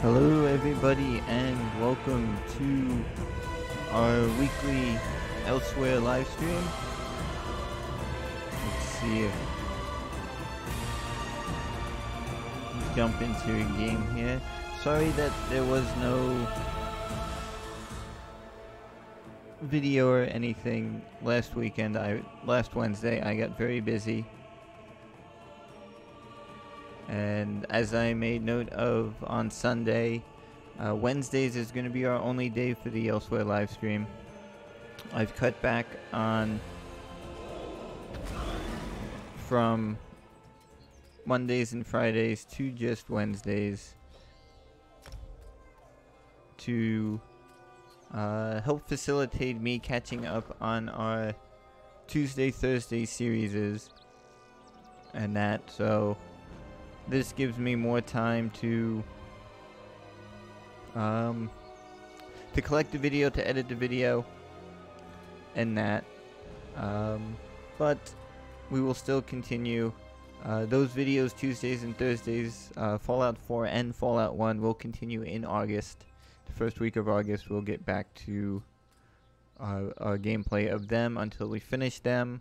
Hello everybody and welcome to our weekly Elsweyr live stream. Let's see if we jump into a game here. Sorry that there was no video or anything last weekend. Last Wednesday I got very busy. And as I made note of on Sunday, Wednesdays is going to be our only day for the Elsweyr live stream. I've cut back on from Mondays and Fridays to just Wednesdays to help facilitate me catching up on our Tuesday, Thursday series and that. So this gives me more time to collect the video, to edit the video, and that. But we will still continue. Those videos, Tuesdays and Thursdays, Fallout 4 and Fallout 1 will continue in August. The first week of August we'll get back to our gameplay of them until we finish them.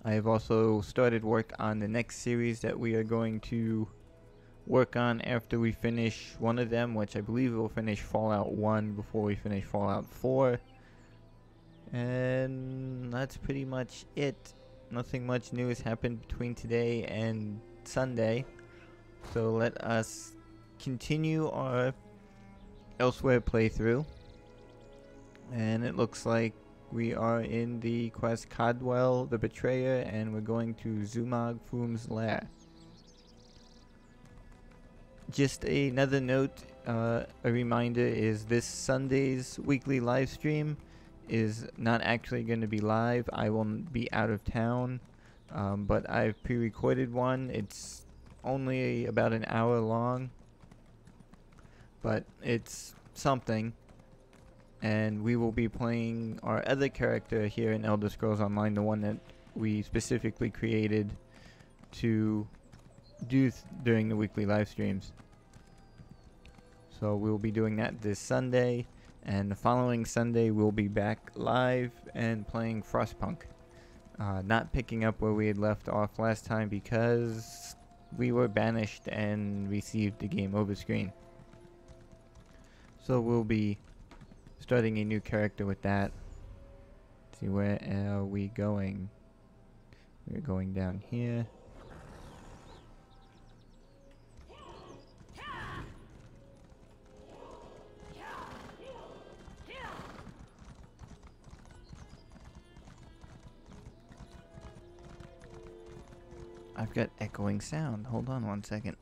I have also started work on the next series that we are going to work on after we finish one of them, which I believe we'll finish Fallout 1 before we finish Fallout 4. And that's pretty much it. Nothing much new has happened between today and Sunday. So let us continue our Elsweyr playthrough. And it looks like we are in the quest Cadwell the Betrayer, and we're going to Zumog Foom's lair. Just another note, a reminder is this Sunday's weekly live stream is not actually going to be live. I will be out of town, but I've pre-recorded one. It's only about an hour long, but it's something. And we will be playing our other character here in Elder Scrolls Online, the one that we specifically created to do during the weekly live streams. So we'll be doing that this Sunday, and the following Sunday we'll be back live and playing Frostpunk. Not picking up where we had left off last time because we were banished and received the game over screen. So we'll be starting a new character with that. Let's see, where are we going? We're going down here. I've got echoing sound. Hold on one second.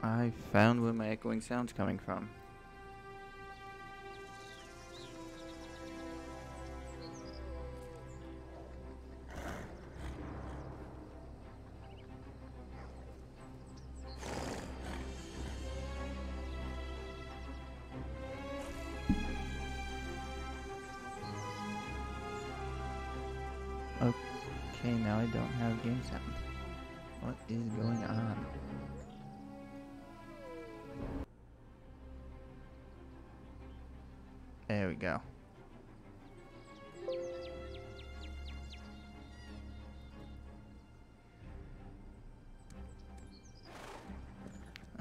I found where my echoing sound's coming from. Okay, now I don't have game sound. What is going on? There we go.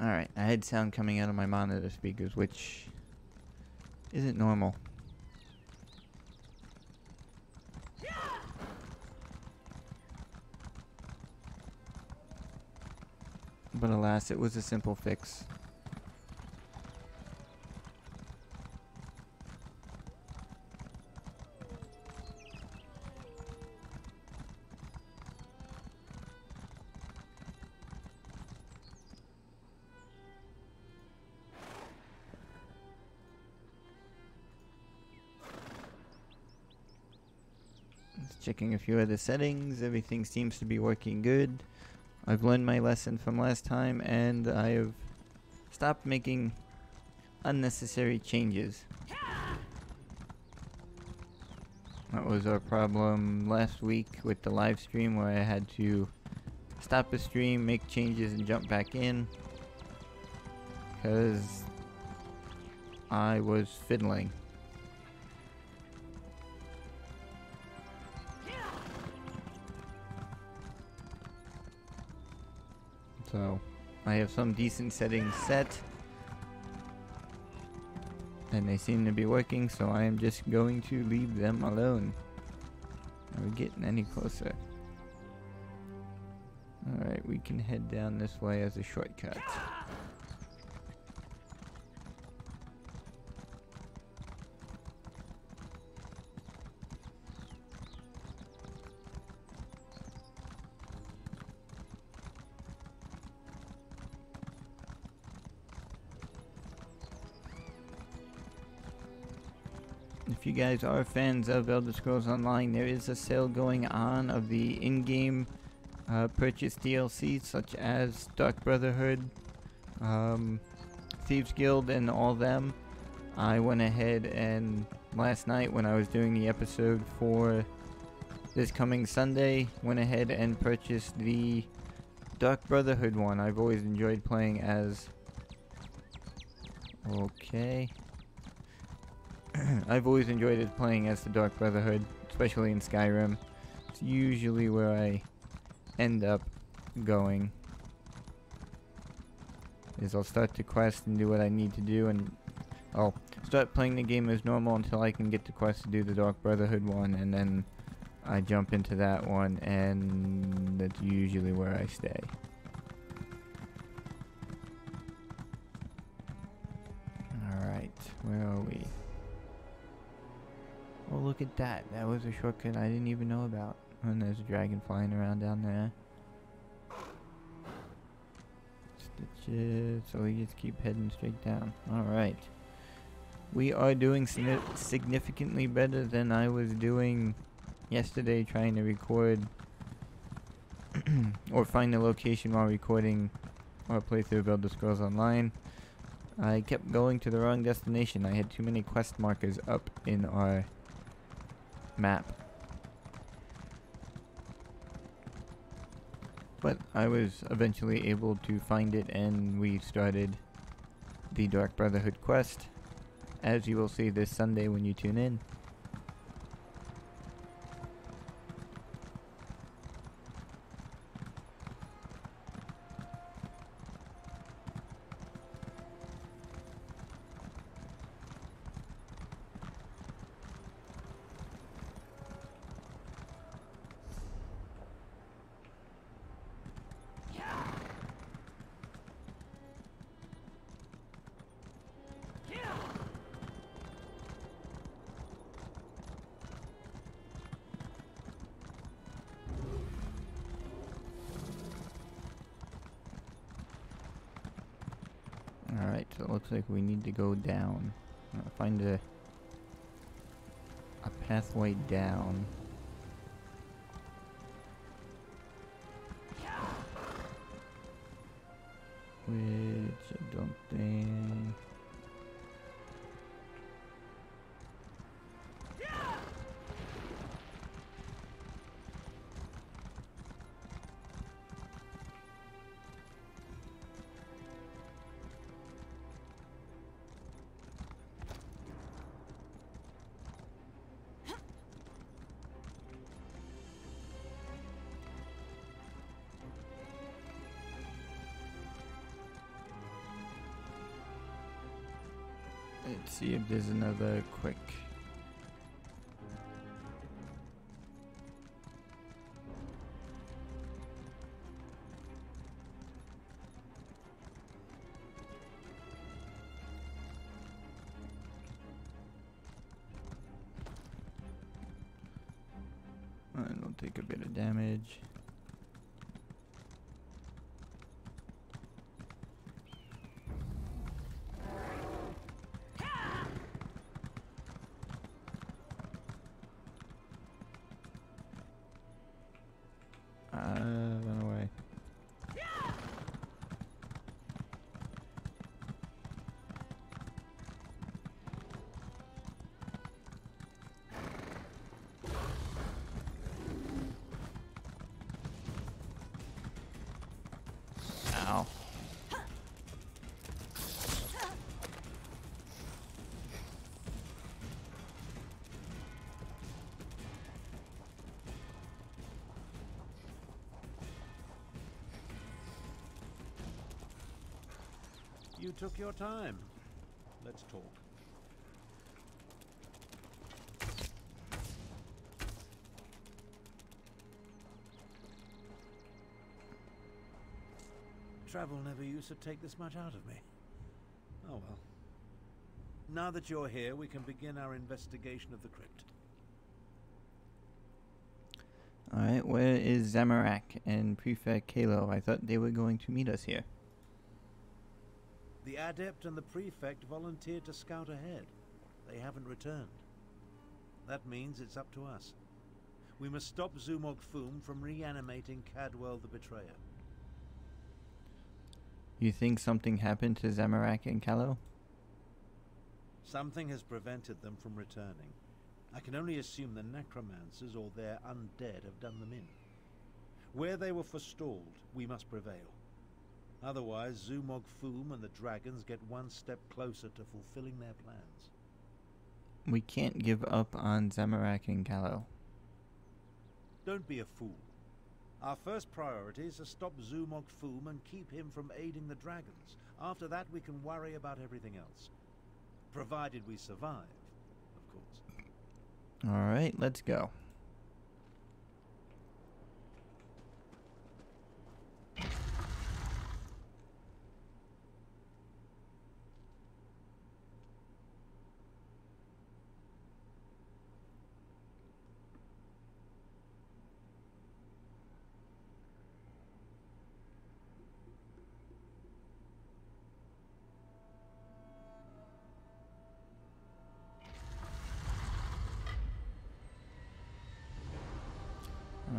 Alright, I had sound coming out of my monitor speakers, which isn't normal. But alas, it was a simple fix. Just checking a few other settings. Everything seems to be working good. I've learned my lesson from last time, and I have stopped making unnecessary changes. That was our problem last week with the live stream, where I had to stop the stream, make changes, and jump back in because I was fiddling. So I have some decent settings set, and they seem to be working, so I am just going to leave them alone. Are we getting any closer? Alright, we can head down this way as a shortcut. If you guys are fans of Elder Scrolls Online, there is a sale going on of the in-game purchase DLC, such as Dark Brotherhood, Thieves Guild, and all them. I went ahead and last night, when I was doing the episode for this coming Sunday, went ahead and purchased the Dark Brotherhood one. I've always enjoyed playing as... Okay. I've always enjoyed playing as the Dark Brotherhood, especially in Skyrim. It's usually where I end up going. Is I'll start the quest and do what I need to do, and I'll start playing the game as normal until I can get the quest to do the Dark Brotherhood one, and then I jump into that one, and that's usually where I stay. Alright, where are we? Oh, look at that. That was a shortcut I didn't even know about. And there's a dragon flying around down there. Stitches. So we just keep heading straight down. Alright. We are doing significantly better than I was doing yesterday, trying to record or find a location while recording our playthrough of Elder Scrolls Online. I kept going to the wrong destination. I had too many quest markers up in our map. But I was eventually able to find it, and we started the Dark Brotherhood quest, as you will see this Sunday when you tune in. Alright, so it looks like we need to go down. Find a pathway down. Which I don't think... Let's see if there's another quick... It'll take a bit of damage. You took your time. Let's talk. Travel never used to take this much out of me. Oh well. Now that you're here, we can begin our investigation of the crypt. Alright, where is Zamorak and Prefect Kalo? I thought they were going to meet us here. The Adept and the Prefect volunteered to scout ahead. They haven't returned. That means it's up to us. We must stop Zumog Foom from reanimating Cadwell the Betrayer. You think something happened to Zamorak and Kalo? Something has prevented them from returning. I can only assume the necromancers or their undead have done them in. Where they were forestalled, we must prevail. Otherwise, Zumog Foom and the dragons get one step closer to fulfilling their plans. We can't give up on Zamorak and Kalo. Don't be a fool. Our first priority is to stop Zumog Foom and keep him from aiding the dragons. After that, we can worry about everything else. Provided we survive, of course. Alright, let's go.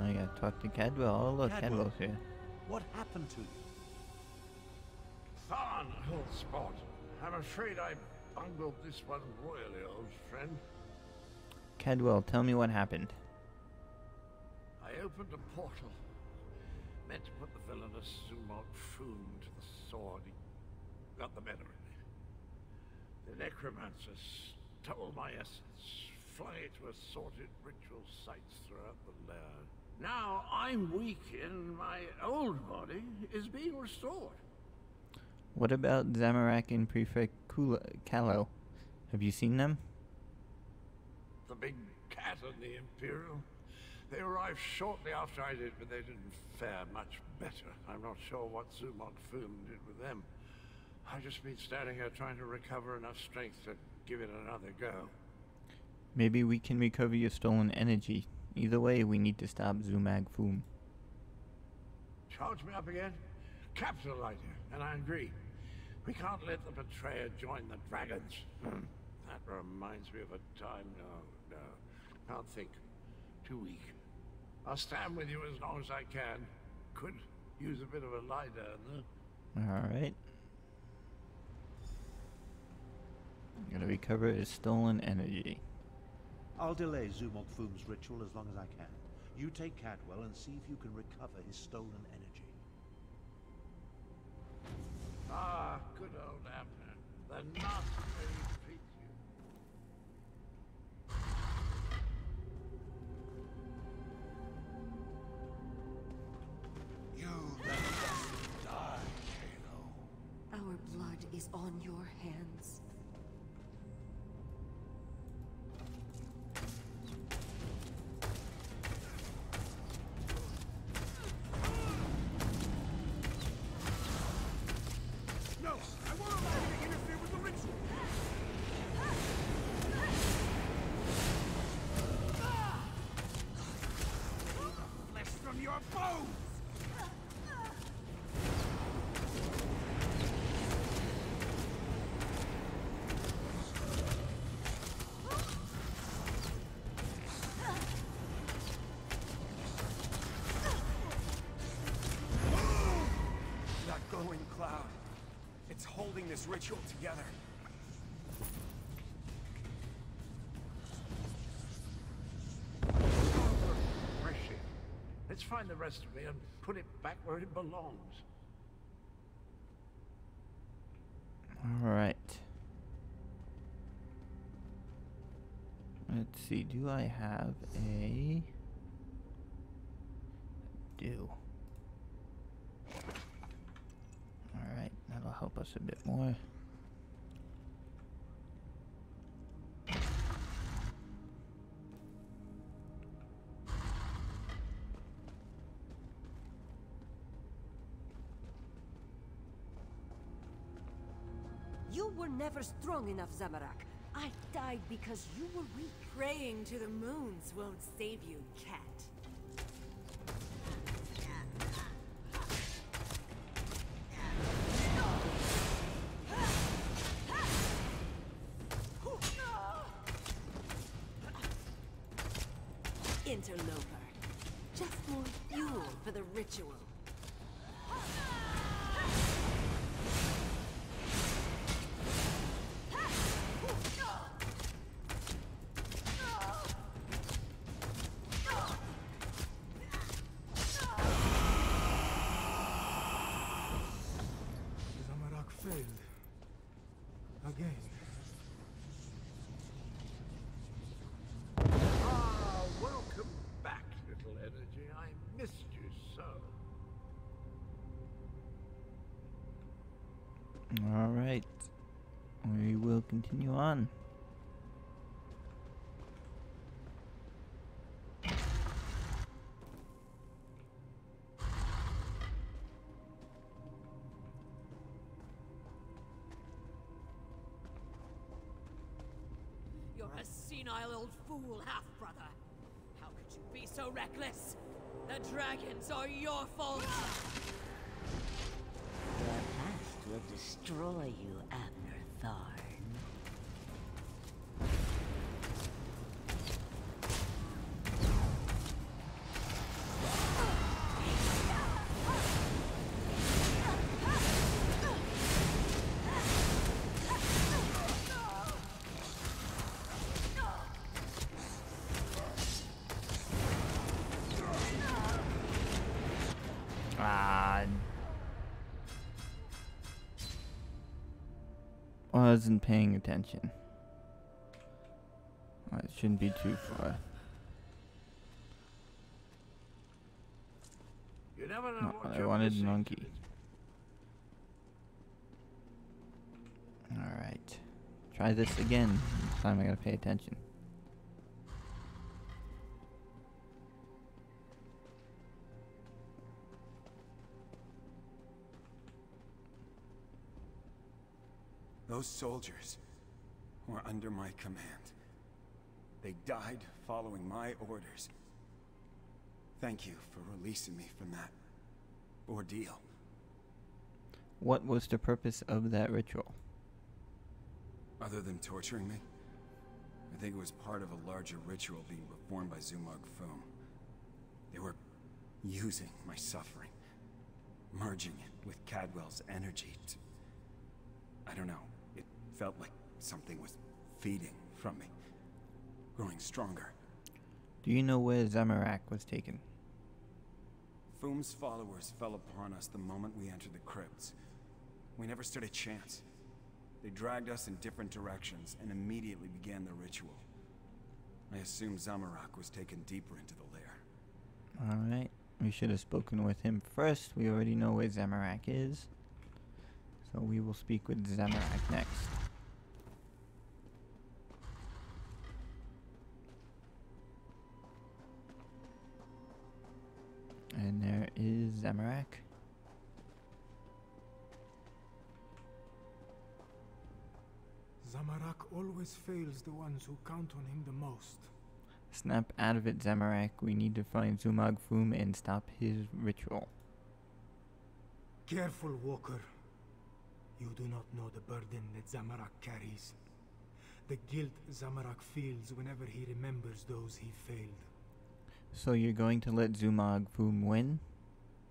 I gotta talk to Cadwell. Oh look, Cadwell's here. What happened to you? Fine, old spot. I'm afraid I bungled this one royally, old friend. Cadwell, tell me what happened. I opened a portal. Meant to put the villainous Zumog Foom to the sword. He got the better of me. The necromancers stole my essence, flung it to assorted ritual sites throughout the lair. Now I'm weak and my old body is being restored. What about Zamorak and Prefect Kalo? Have you seen them? The big cat and the Imperial. They arrived shortly after I did, but they didn't fare much better. I'm not sure what Zumog Foom did with them. I've just been standing here trying to recover enough strength to give it another go. Maybe we can recover your stolen energy. Either way, we need to stop Zumog Foom. Charge me up again? Capital idea, and I agree. We can't let the betrayer join the dragons. That reminds me of a time. No. Can't think. Too weak. I'll stand with you as long as I can. Could use a bit of a lie down, though. Alright. Gotta recover his stolen energy. I'll delay Zumog Foom's ritual as long as I can. You take Cadwell and see if you can recover his stolen energy. Ah, good old Abner. The knot may treat you. You let us die, Kalo. Our blood is on your hands. Cloud. It's holding this ritual together. Refreshing. Let's find the rest of me and put it back where it belongs. Alright. Let's see, do I have a... I do. Alright, that'll help us across a bit more. You were never strong enough, Zamorak. I died because you were weak. Praying to the moons won't save you, cat. Interloper. Just more fuel for the ritual. Zamorak failed. Again. Ah, welcome back, little energy. I missed you so. Alright. We will continue on. You're a senile old fool, half-brother. How could you be so reckless? The dragons are your fault. Your past will destroy you, Abner Tharn. Ah. Wasn't paying attention. Well, it shouldn't be too far. You never know No, what I you're wanted missing. monkey. Alright. Try this again. This time I gotta pay attention. Those soldiers were under my command. They died following my orders. Thank you for releasing me from that ordeal. What was the purpose of that ritual? Other than torturing me, I think it was part of a larger ritual being performed by Zumog Foom. They were using my suffering, merging it with Cadwell's energy to... I don't know. It felt like something was feeding from me, growing stronger. Do you know where Zamorak was taken? Foom's followers fell upon us the moment we entered the crypts. We never stood a chance. They dragged us in different directions and immediately began the ritual. I assume Zamorak was taken deeper into the lair. Alright. We should have spoken with him first. We already know where Zamorak is. So we will speak with Zamorak next. And there is Zamorak. Zamorak always fails the ones who count on him the most. Snap out of it, Zamorak. We need to find Zumog Foom and stop his ritual. Careful, Walker. You do not know the burden that Zamorak carries. The guilt Zamorak feels whenever he remembers those he failed. So you're going to let Zumog Foom win?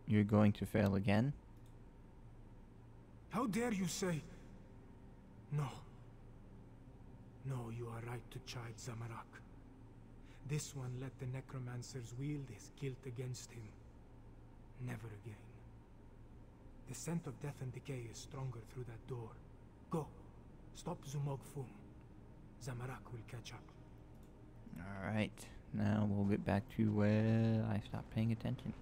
You're going to fail again? How dare you say... No. No, you are right to chide Zamorak. This one let the necromancers wield his guilt against him. Never again. The scent of death and decay is stronger through that door. Go. Stop Zumog Foom. Zamorak will catch up. Alright. Now we'll get back to where I stopped paying attention.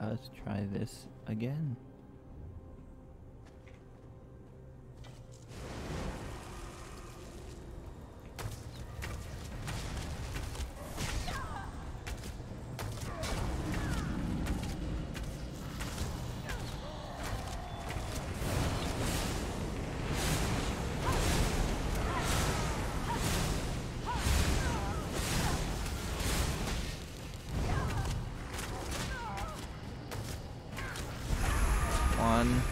us try this again. One.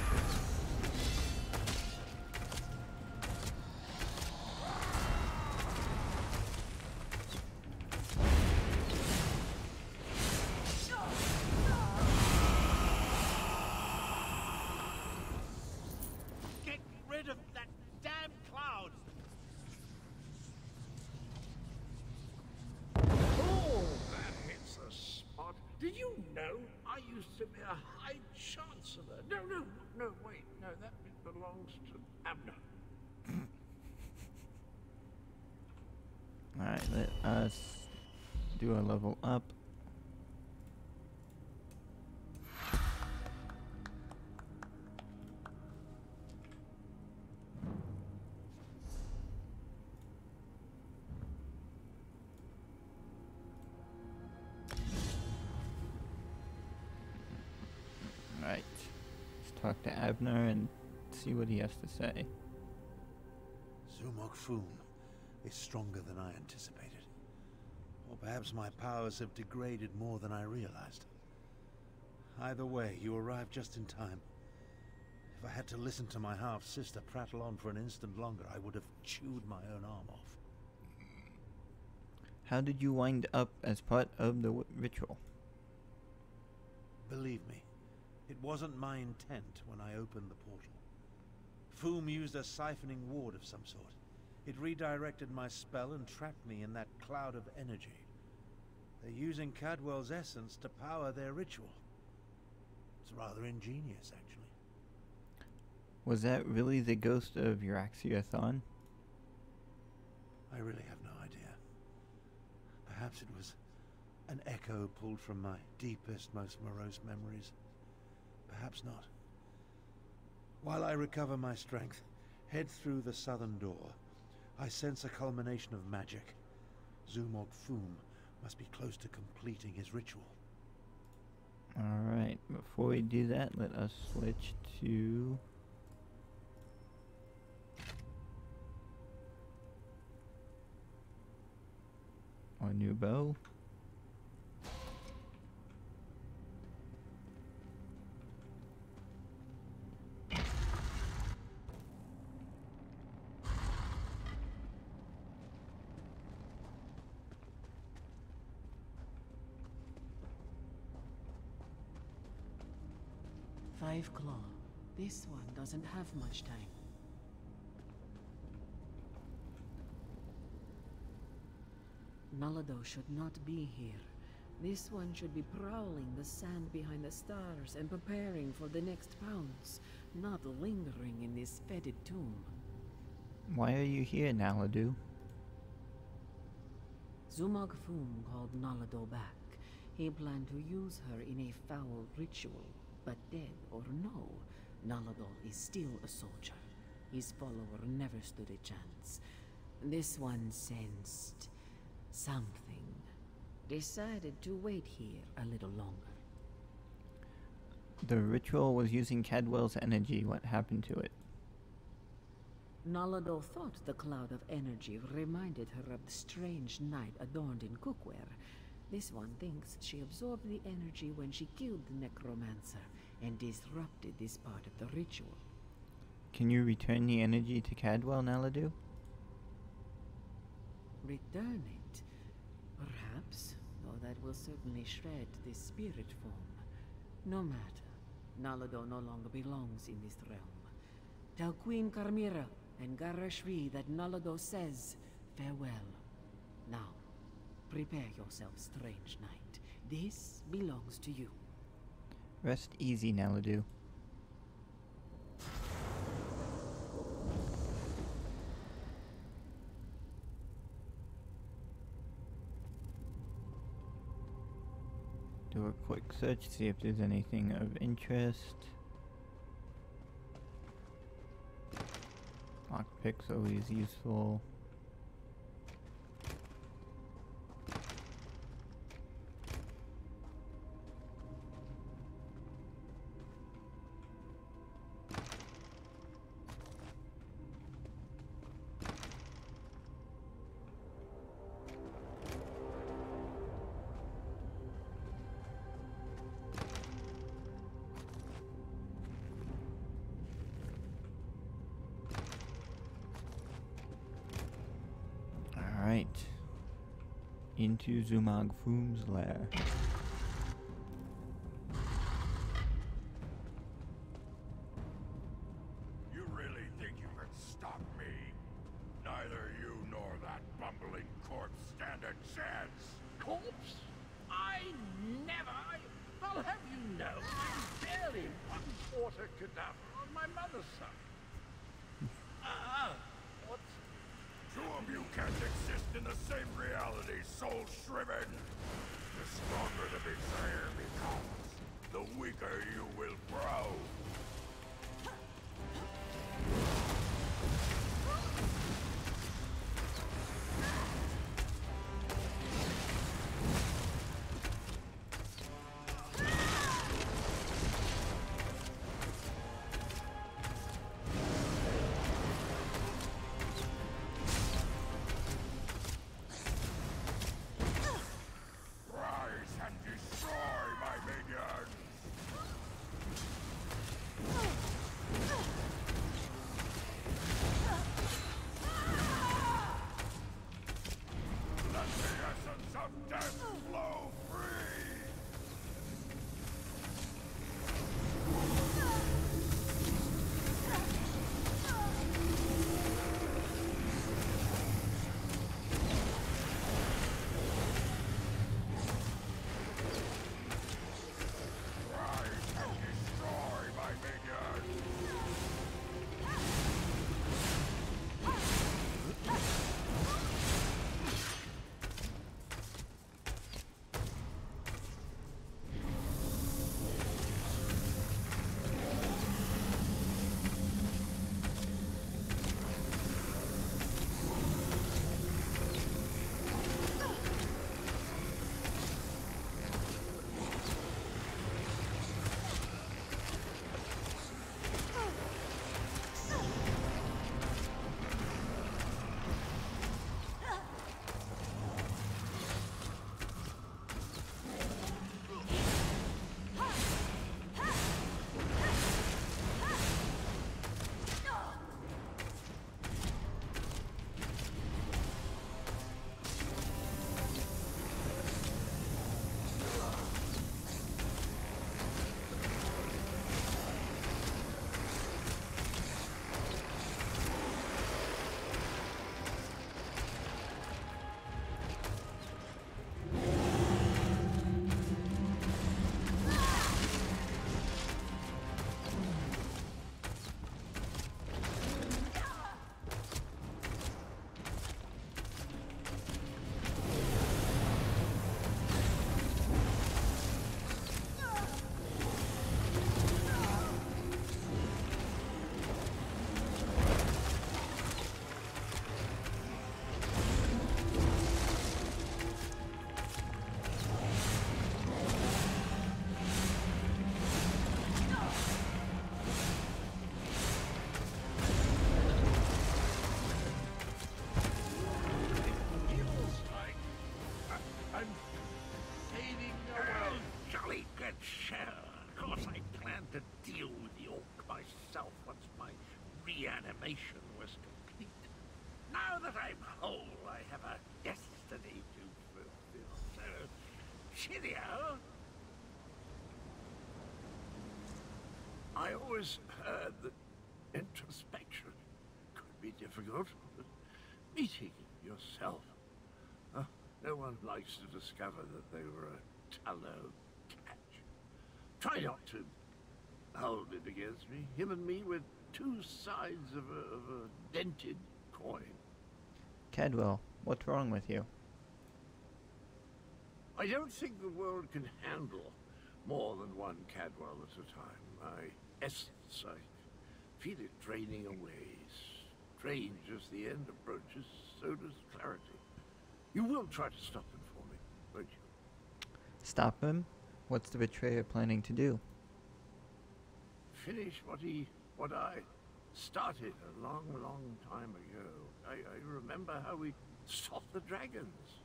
Get rid of that damn cloud! Oh, that hits the spot. Did you know I used to be a High Chancellor? No, wait. No, that bit belongs to Abner. Alright, let us do a level up. Alright, let's talk to Abner and see what he has to say. Zumog Foom is stronger than I anticipated. Or perhaps my powers have degraded more than I realized. Either way, you arrived just in time. If I had to listen to my half-sister prattle on for an instant longer, I would have chewed my own arm off. How did you wind up as part of the ritual? Believe me, it wasn't my intent when I opened the portal. Foom used a siphoning ward of some sort. It redirected my spell and trapped me in that cloud of energy. They're using Cadwell's essence to power their ritual. It's rather ingenious, actually. Was that really the ghost of Uraxia-Thon? I really have no idea. Perhaps it was an echo pulled from my deepest, most morose memories. Perhaps not. While I recover my strength, head through the southern door, I sense a culmination of magic. Zumog Foom must be close to completing his ritual. Alright, before we do that, let us switch to... our new bow. Five Claw. This one doesn't have much time. Nalado should not be here. This one should be prowling the sand behind the stars and preparing for the next pounce, not lingering in this fetid tomb. Why are you here, Naladu? Zumog Foom called Nalado back. He planned to use her in a foul ritual, but dead or no, Nalado is still a soldier. His follower never stood a chance. This one sensed something. Decided to wait here a little longer. The ritual was using Cadwell's energy. What happened to it? Nalado thought the cloud of energy reminded her of the strange knight adorned in cookware. This one thinks she absorbed the energy when she killed the necromancer and disrupted this part of the ritual. Can you return the energy to Cadwell, Naladu? Return it? Perhaps, though that will certainly shred this spirit form. No matter, Nalado no longer belongs in this realm. Tell Queen Carmira and Garashri that Nalado says farewell. Now, prepare yourself, strange knight. This belongs to you. Rest easy, Naladu. do a quick search, see if there's anything of interest. Lockpick's always useful. Alright. Into Zumag Foom's lair. You really think you can stop me? Neither you nor that bumbling corpse stand a chance. Corpse? I never. I'll have you know, I'm barely one quarter cadaver on my mother's side. What's... Two of you can't exist in the same reality, soul shriven. The stronger the betrayer becomes, the weaker you will grow. Rise and destroy my minions! Let the essence of death flow free! Rise and destroy my minions! Feels like I'm fading away. Jolly good shell. Of course I plan to deal with the orc myself once my reanimation was complete. Now that I'm whole, I have a destiny to fulfill. So, cheerio. I always heard that introspection could be difficult. Meeting yourself. No one likes to discover that they were a tallow catch. Try not to hold it against me. Him and me were two sides of a dented coin. Cadwell, what's wrong with you? I don't think the world can handle more than one Cadwell at a time. My essence, I feel it draining away. Strange as the end approaches, so does clarity. You will try to stop him for me, won't you? Stop him? What's the betrayer planning to do? Finish what I started a long, long time ago. I remember how we stopped the dragons.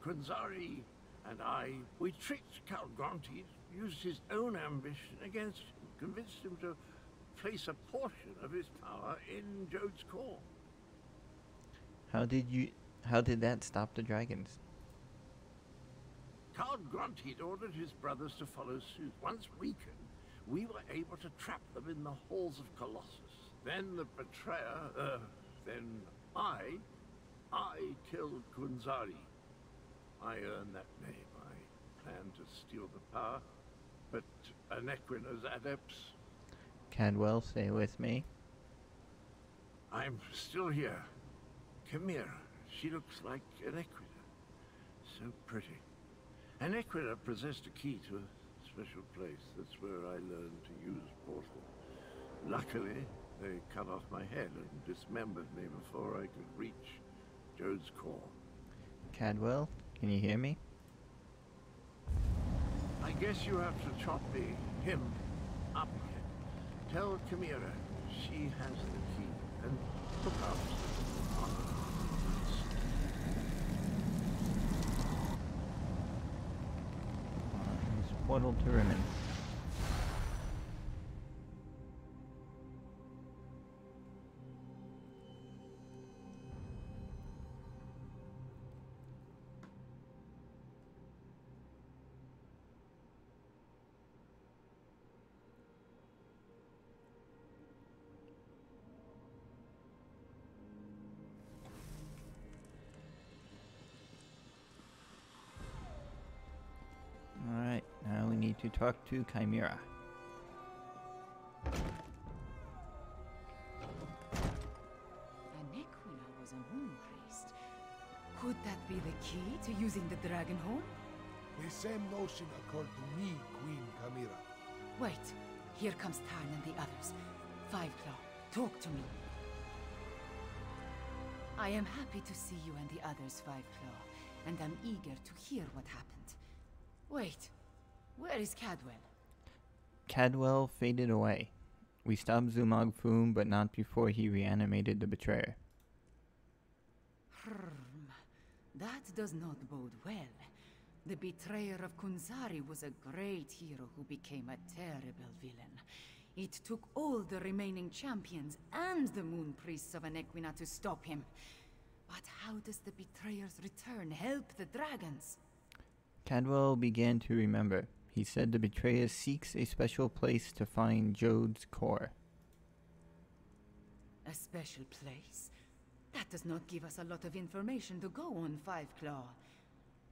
Kunzari and I, we tricked Count Gronti, used his own ambition against him, convinced him to place a portion of his power in Jode's core. How did that stop the dragons? Count Gronti ordered his brothers to follow suit. Once weakened, we were able to trap them in the halls of Colossus. Then the betrayer, then I killed Kunzari. I earned that name. I planned to steal the power, but Anequina's adepts... Cadwell, stay with me. I'm still here. Chimera. She looks like Anequina. So pretty. Anequina possessed a key to a special place. That's where I learned to use portal. Luckily, they cut off my head and dismembered me before I could reach Jode's core. Cadwell, can you hear me? I guess you have to chop him up again. Tell Chimera she has the key and look out. Portal to Rimmon. Alright, now we need to talk to Chimera. Anequina was a moon priest. Could that be the key to using the dragon home? The same notion occurred to me, Queen Chimera. Wait, here comes Tarn and the others. Five Claw, talk to me. I am happy to see you and the others, Five Claw, and I'm eager to hear what happened. Wait, where is Cadwell? Cadwell faded away. We stopped Zumog Foom, but not before he reanimated the betrayer. That does not bode well. The betrayer of Kunzari was a great hero who became a terrible villain. It took all the remaining champions and the moon priests of Anequina to stop him. But how does the betrayer's return help the dragons? Cadwell began to remember. He said the betrayer seeks a special place to find Jode's core. A special place? That does not give us a lot of information to go on, Five Claw.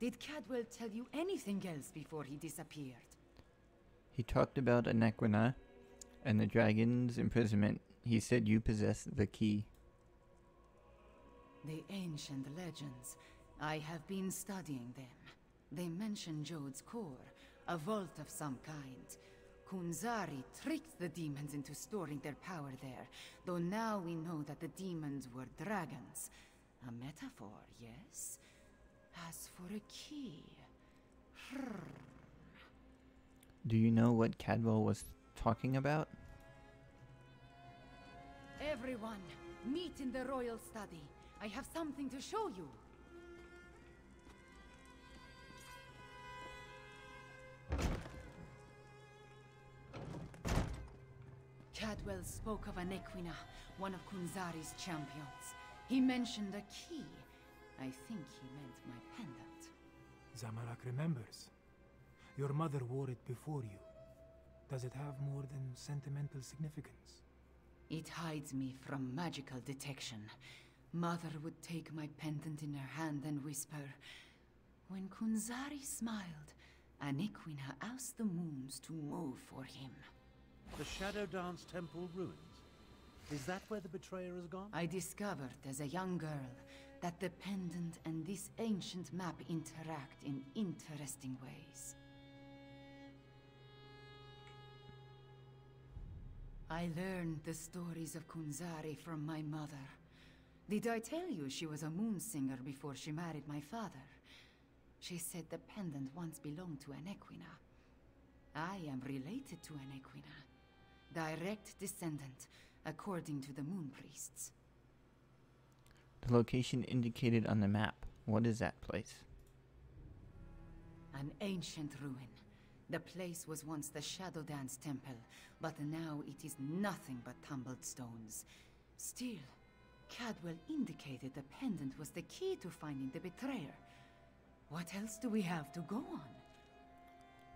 Did Cadwell tell you anything else before he disappeared? He talked about Anequina and the dragon's imprisonment. He said you possess the key. The ancient legends. I have been studying them. They mention Jode's core, a vault of some kind. Kunzari tricked the demons into storing their power there, though now we know that the demons were dragons. A metaphor, yes? As for a key... Do you know what Cadwell was talking about? Everyone, meet in the royal study. I have something to show you. Cadwell spoke of Anequina, one of Kunzari's champions. He mentioned a key. I think he meant my pendant. Zamorak remembers. Your mother wore it before you. Does it have more than sentimental significance? It hides me from magical detection. Mother would take my pendant in her hand and whisper, "When Kunzari smiled, Anequina asked the moons to move for him." The Shadow Dance Temple ruins? Is that where the betrayer has gone? I discovered as a young girl that the pendant and this ancient map interact in interesting ways. I learned the stories of Kunzari from my mother. Did I tell you she was a moon singer before she married my father? She said the pendant once belonged to an Equina. I am related to an Equina. Direct descendant, according to the moon priests. The location indicated on the map. What is that place? An ancient ruin. The place was once the Shadow Dance Temple, but now it is nothing but tumbled stones. Still, Cadwell indicated the pendant was the key to finding the betrayer. What else do we have to go on?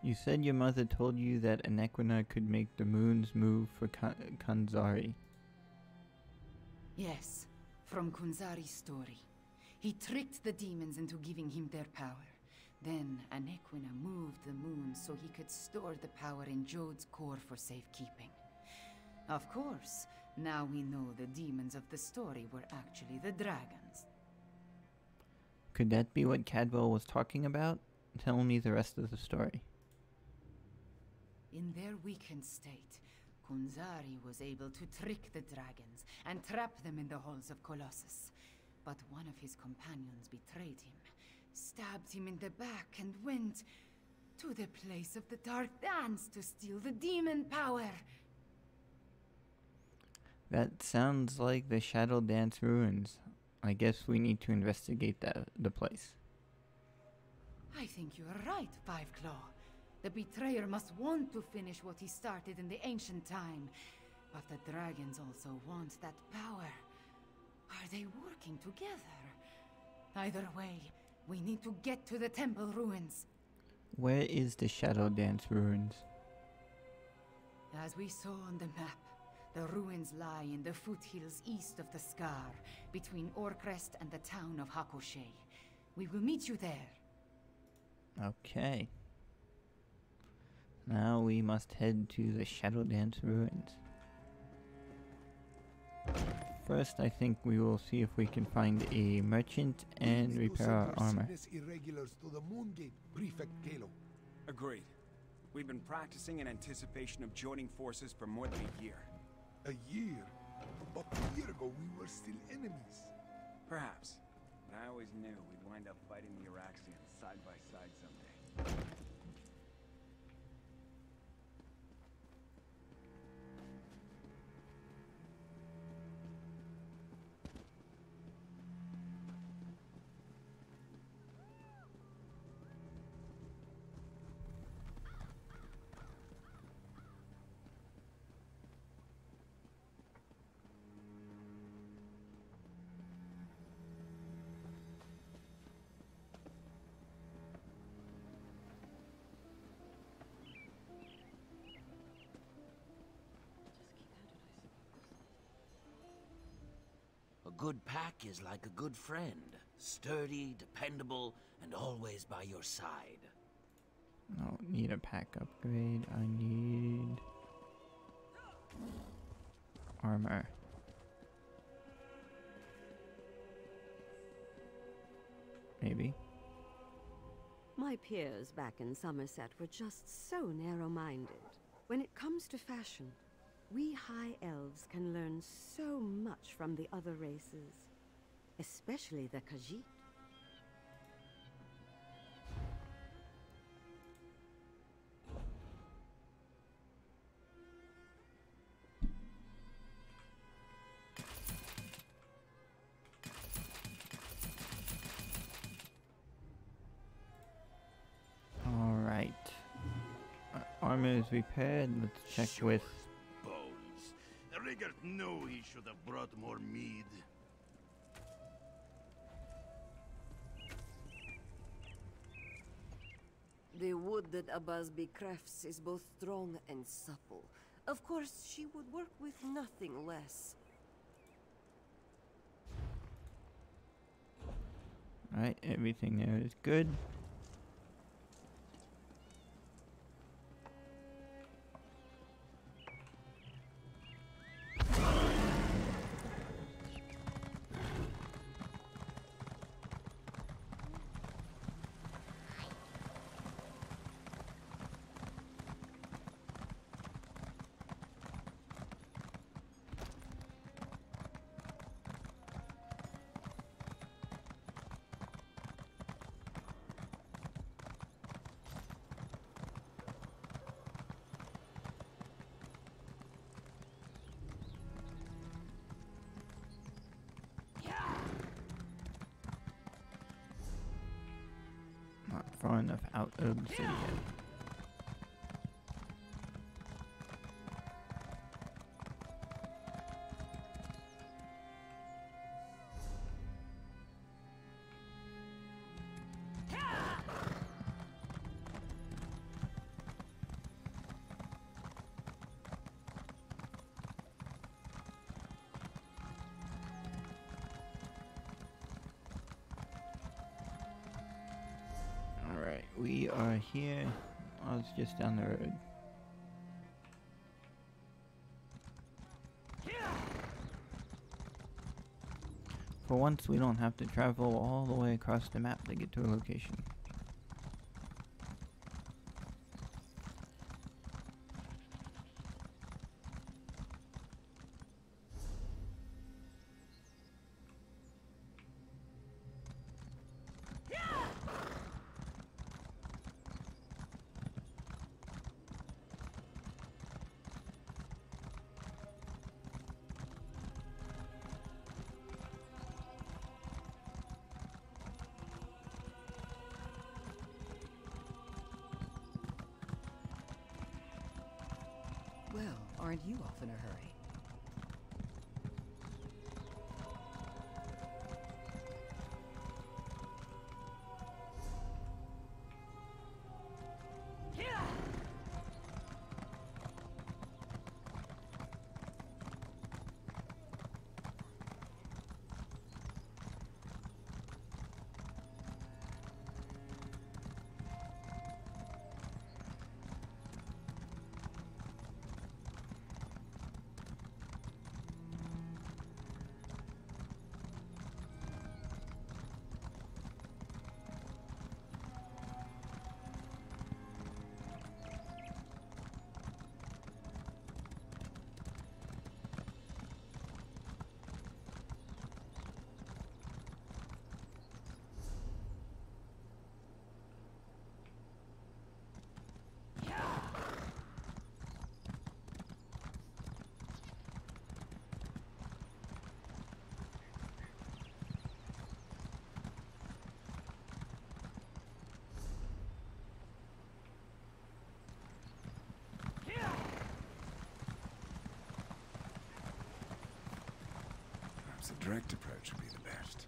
You said your mother told you that an Equina could make the moons move for Kunzari. Yes, from Kunzari's story. He tricked the demons into giving him their power. Then an Equina moved the moon so he could store the power in Jode's core for safekeeping. Of course, now we know the demons of the story were actually the dragons. Could that be what Cadwell was talking about? Tell me the rest of the story. In their weakened state, Kunzari was able to trick the dragons and trap them in the halls of Colossus. But one of his companions betrayed him, stabbed him in the back, and went to the place of the Dark Dance to steal the demon power. That sounds like the Shadow Dance ruins. I guess we need to investigate the place. I think you are right, Fiveclaw. The betrayer must want to finish what he started in the ancient time. But the dragons also want that power. Are they working together? Either way, we need to get to the temple ruins. Where is the Shadow Dance ruins? As we saw on the map, the ruins lie in the foothills east of the Scar, between Orcrest and the town of Hakoshe. We will meet you there. Okay. Now we must head to the Shadow Dance ruins. First, I think we will see if we can find a merchant and repair our armor. Irregulars to the Moongate, Prefect Kalo. Agreed. We've been practicing in anticipation of joining forces for more than a year. A year? But a year ago we were still enemies. Perhaps. But I always knew we'd wind up fighting the Araxians side by side someday. A good pack is like a good friend. Sturdy, dependable, and always by your side. I don't need a pack upgrade. I need armor. Maybe. My peers back in Somerset were just so narrow-minded. When it comes to fashion, we High Elves can learn so much from the other races, especially the Khajiit. Alright. Armor is repaired. Let's check with... Bones. Rigert knew he should have brought more mead. The wood that Abasbi crafts is both strong and supple. Of course, she would work with nothing less. Alright, everything there is good. enough out of the city yet. Alright, we are here. Oh, it's just down the road. For once, we don't have to travel all the way across the map to get to a location. Well, aren't you off in a hurry? Perhaps a direct approach would be the best.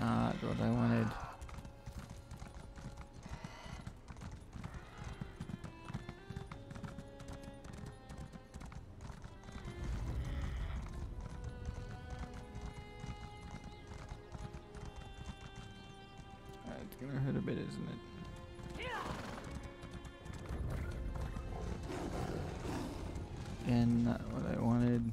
Not what I wanted. It's gonna hurt a bit, isn't it? And not what I wanted.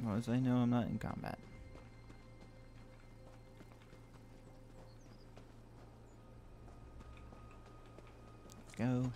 Well, as I know, I'm not in combat. Let's go.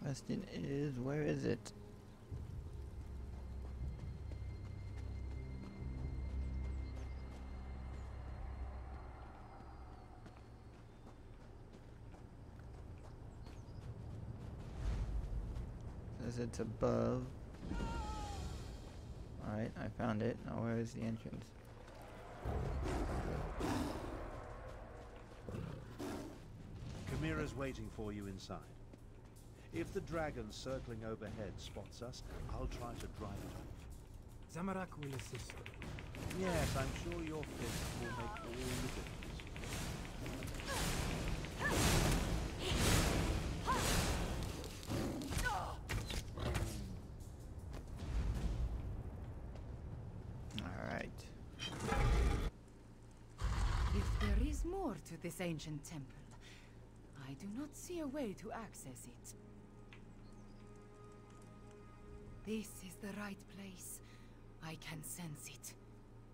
Question is, where is it? Says it's above. Alright, I found it. Now where is the entrance? Chimera's waiting for you inside. If the dragon circling overhead spots us, I'll try to drive it off. Zamorak will assist. Yes, I'm sure your fist will make all the difference. Alright. If there is more to this ancient temple, I do not see a way to access it. This is the right place. I can sense it.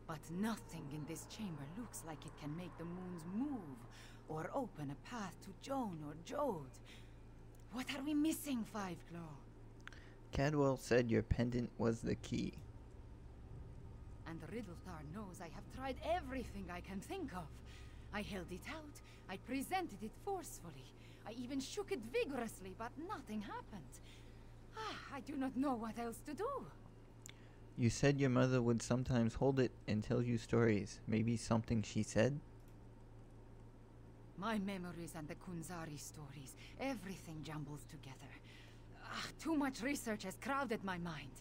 But nothing in this chamber looks like it can make the moons move, or open a path to Joan or Jode. What are we missing, Fiveclaw? Cadwell said your pendant was the key. And Riddlethar knows I have tried everything I can think of. I held it out, I presented it forcefully, I even shook it vigorously, but nothing happened. I do not know what else to do. You said your mother would sometimes hold it and tell you stories. Maybe something she said? My memories and the Kunzari stories, everything jumbles together. Too much research has crowded my mind.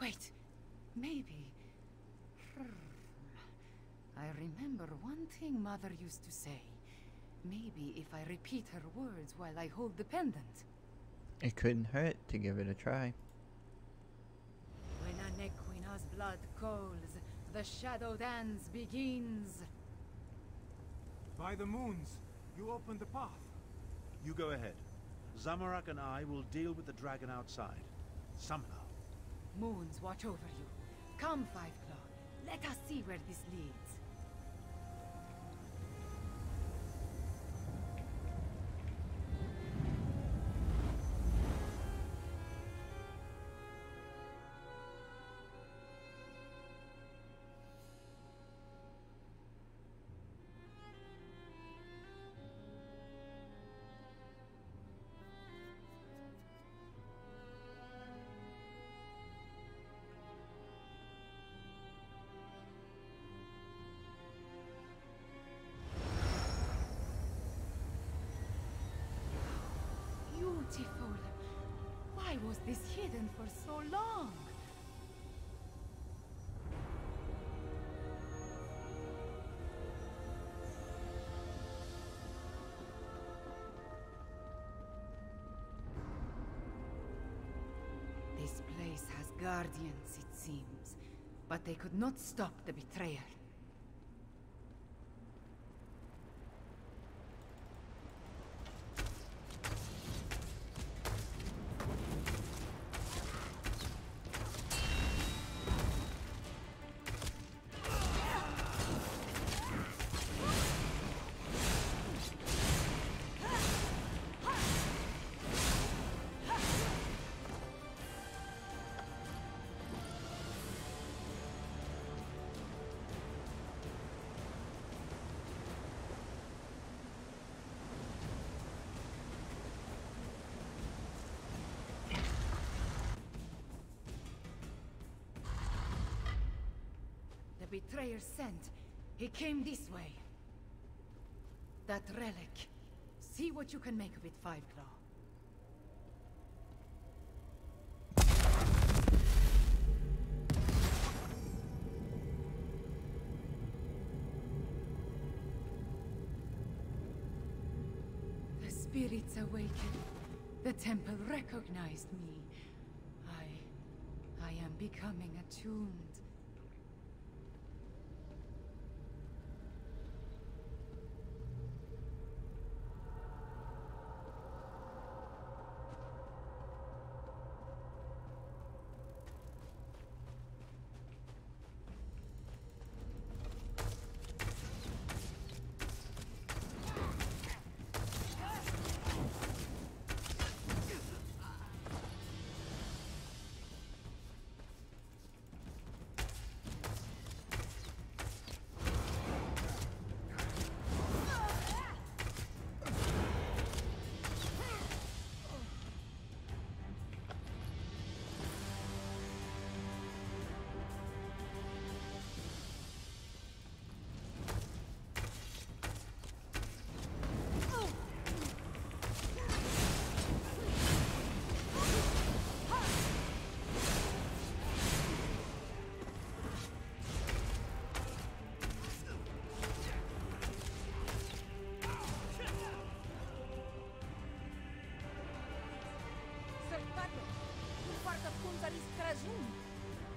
Wait, maybe... I remember one thing Mother used to say. Maybe if I repeat her words while I hold the pendant. It couldn't hurt to give it a try. When a Nequina's blood calls, the shadow dance begins. By the moons, you open the path. You go ahead. Zamorak and I will deal with the dragon outside. Somehow. Moons watch over you. Come, Fiveclaw. Let us see where this leads. Beautiful. Why was this hidden for so long? This place has guardians, it seems, but they could not stop the betrayer. betrayer sent, he came this way. That relic. See what you can make of it, Fiveclaw. The spirits awakened. The temple recognized me. I am becoming attuned.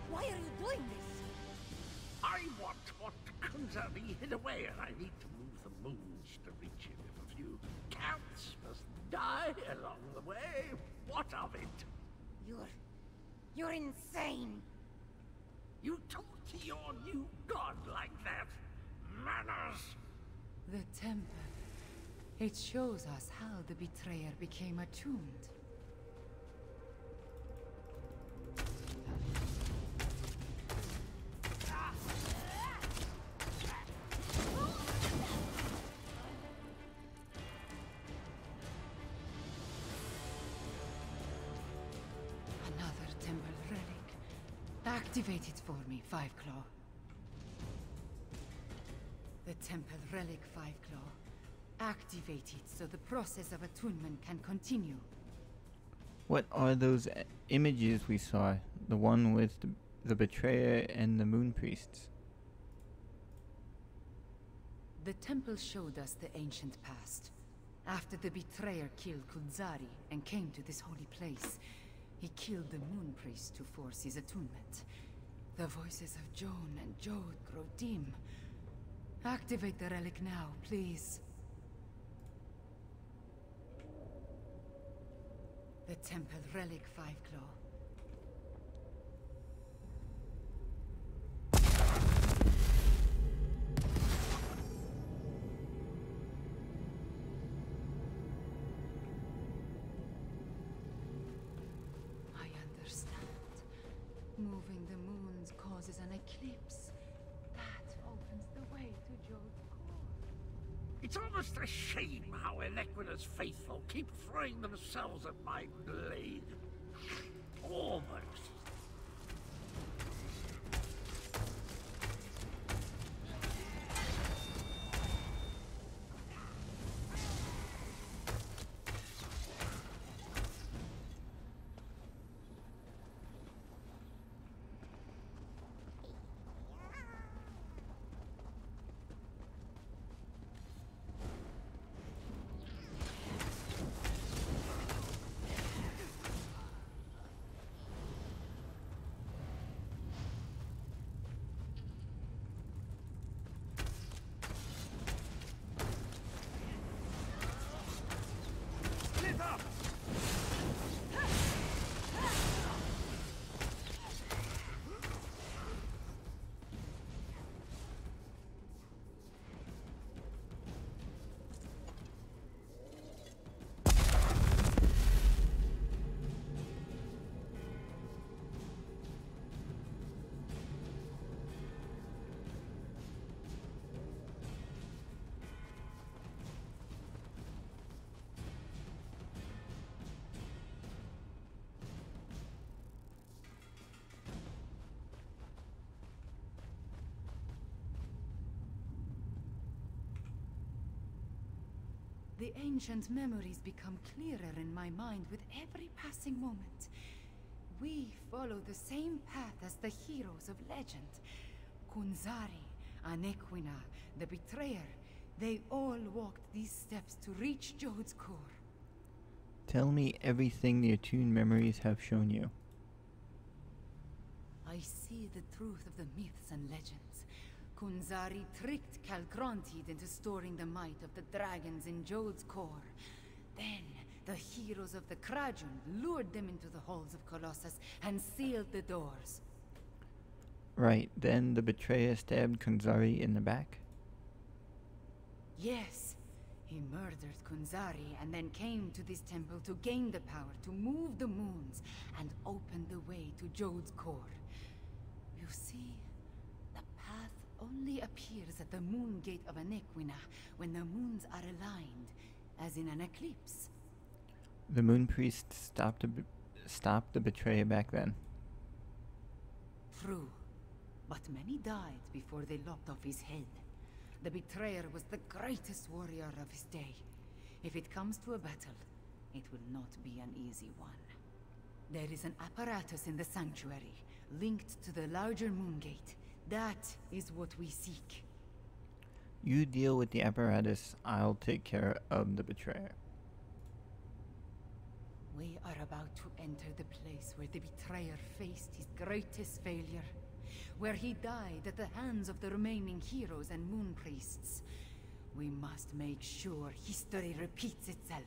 Why are you doing this? I want what Kunzari hid away, and I need to move the moons to reach it. If a few cats must die along the way, what of it? You're insane. You talk to your new god like that? Manners! The temple. It shows us how the betrayer became attuned. Another temple relic. Activate it for me, Fiveclaw. The temple relic, Fiveclaw. Activate it so the process of attunement can continue. What are those images we saw? The one with the betrayer and the moon priests. The temple showed us the ancient past. After the betrayer killed Kunzari and came to this holy place, he killed the moon priest to force his attunement. The voices of Joan and Jode grow dim. Activate the relic now, please. The temple relic, Fiveclaw. I understand. Moving the moons causes an eclipse. That opens the way to Jode's core. It's almost a shame how Enequida's faithful keep throwing themselves at my blade. Almost. The ancient memories become clearer in my mind with every passing moment. We follow the same path as the heroes of legend. Kunzari, Anequina, the Betrayer, they all walked these steps to reach Jode's core. Tell me everything the attuned memories have shown you. I see the truth of the myths and legends. Kunzari tricked Calgrontiid into storing the might of the dragons in Jode's core. Then, the heroes of the Krajun lured them into the halls of Colossus and sealed the doors. Right, then the betrayer stabbed Kunzari in the back? Yes. He murdered Kunzari and then came to this temple to gain the power to move the moons and open the way to Jode's core. You see, the path only appears at the moon gate of Anequina when the moons are aligned, as in an eclipse. The moon priest stopped the betrayer back then. True, but many died before they lopped off his head. The betrayer was the greatest warrior of his day. If it comes to a battle, it will not be an easy one. There is an apparatus in the sanctuary, linked to the larger moon gate. That is what we seek. You deal with the apparatus, I'll take care of the betrayer. We are about to enter the place where the betrayer faced his greatest failure. Where he died at the hands of the remaining heroes and moon priests. We must make sure history repeats itself.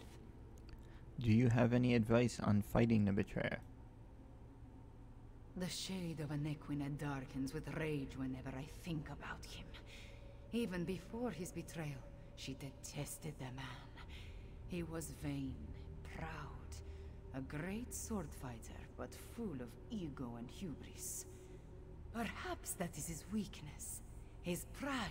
Do you have any advice on fighting the betrayer? The shade of Anequina darkens with rage whenever I think about him. Even before his betrayal, she detested the man. He was vain, proud, a great sword fighter, but full of ego and hubris. Perhaps that is his weakness, his pride.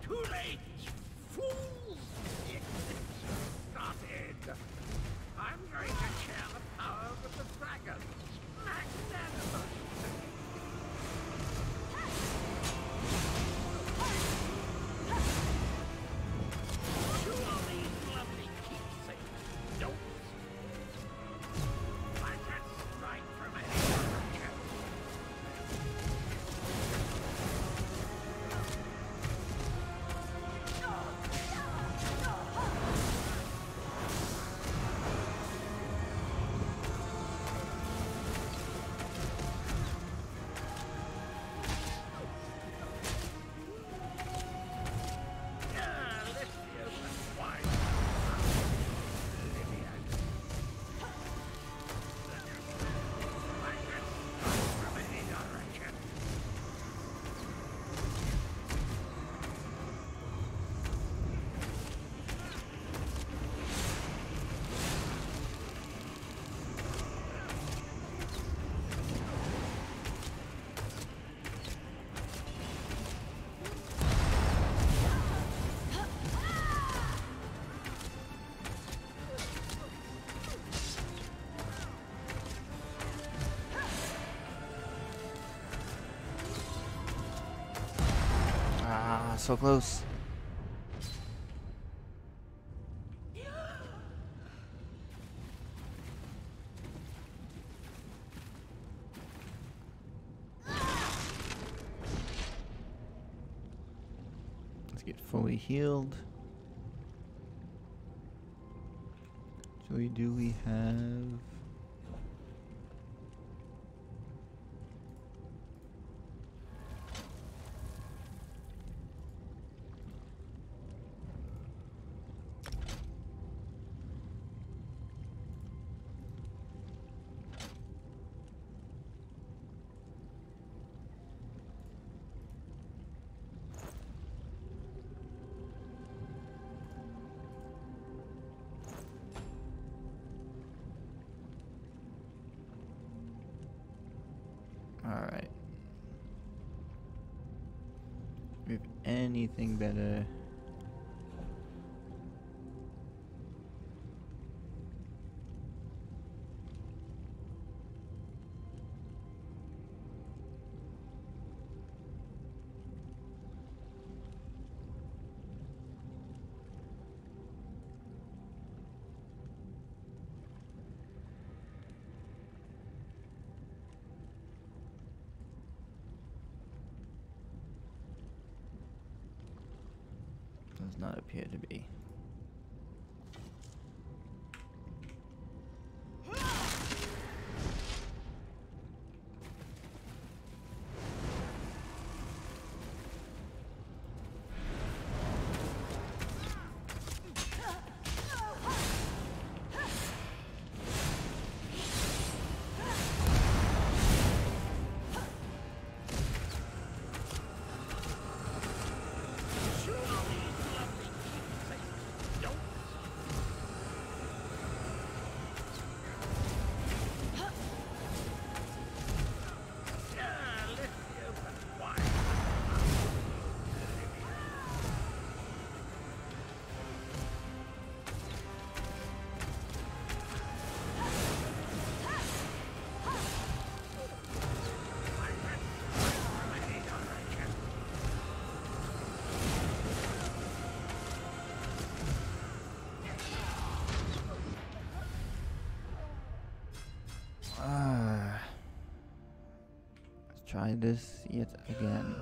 Too late, fools! It's started. I'm going to share the power with the dragons. Magnanimous! To all these lovely keepsakes, don't. I can strike from any direction. Ah, so close. Let's get fully healed. Actually, do we have... anything that does not appear to be. Let's try this yet again.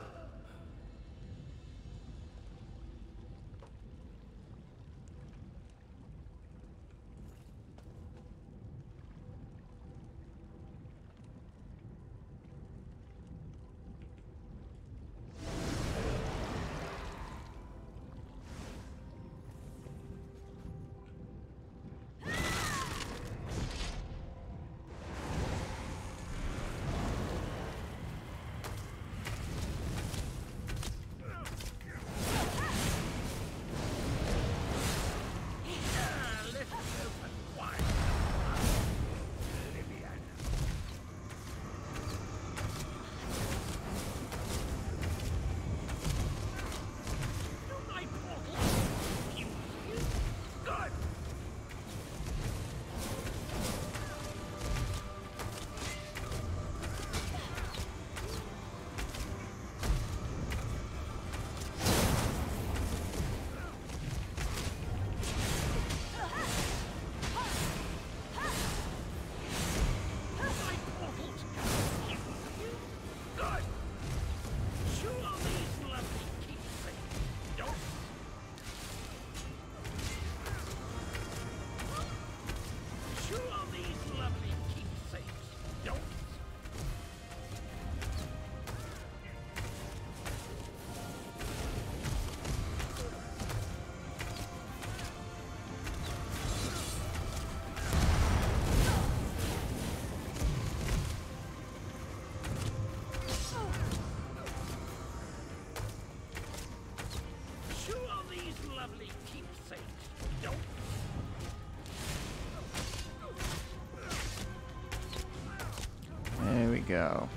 There we go.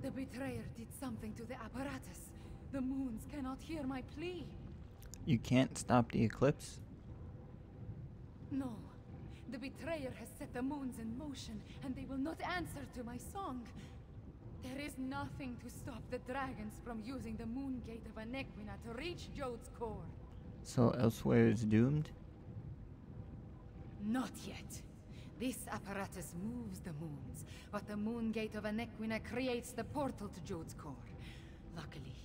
The betrayer did something to the apparatus. The moons cannot hear my plea. You can't stop the eclipse? No. The betrayer has set the moons in motion, and they will not answer to my song. There is nothing to stop the dragons from using the moon gate of Anequina to reach Jode's core. So Elsweyr is doomed? Not yet. This apparatus moves the moons, but the moon gate of Anequina creates the portal to Jode's core. Luckily,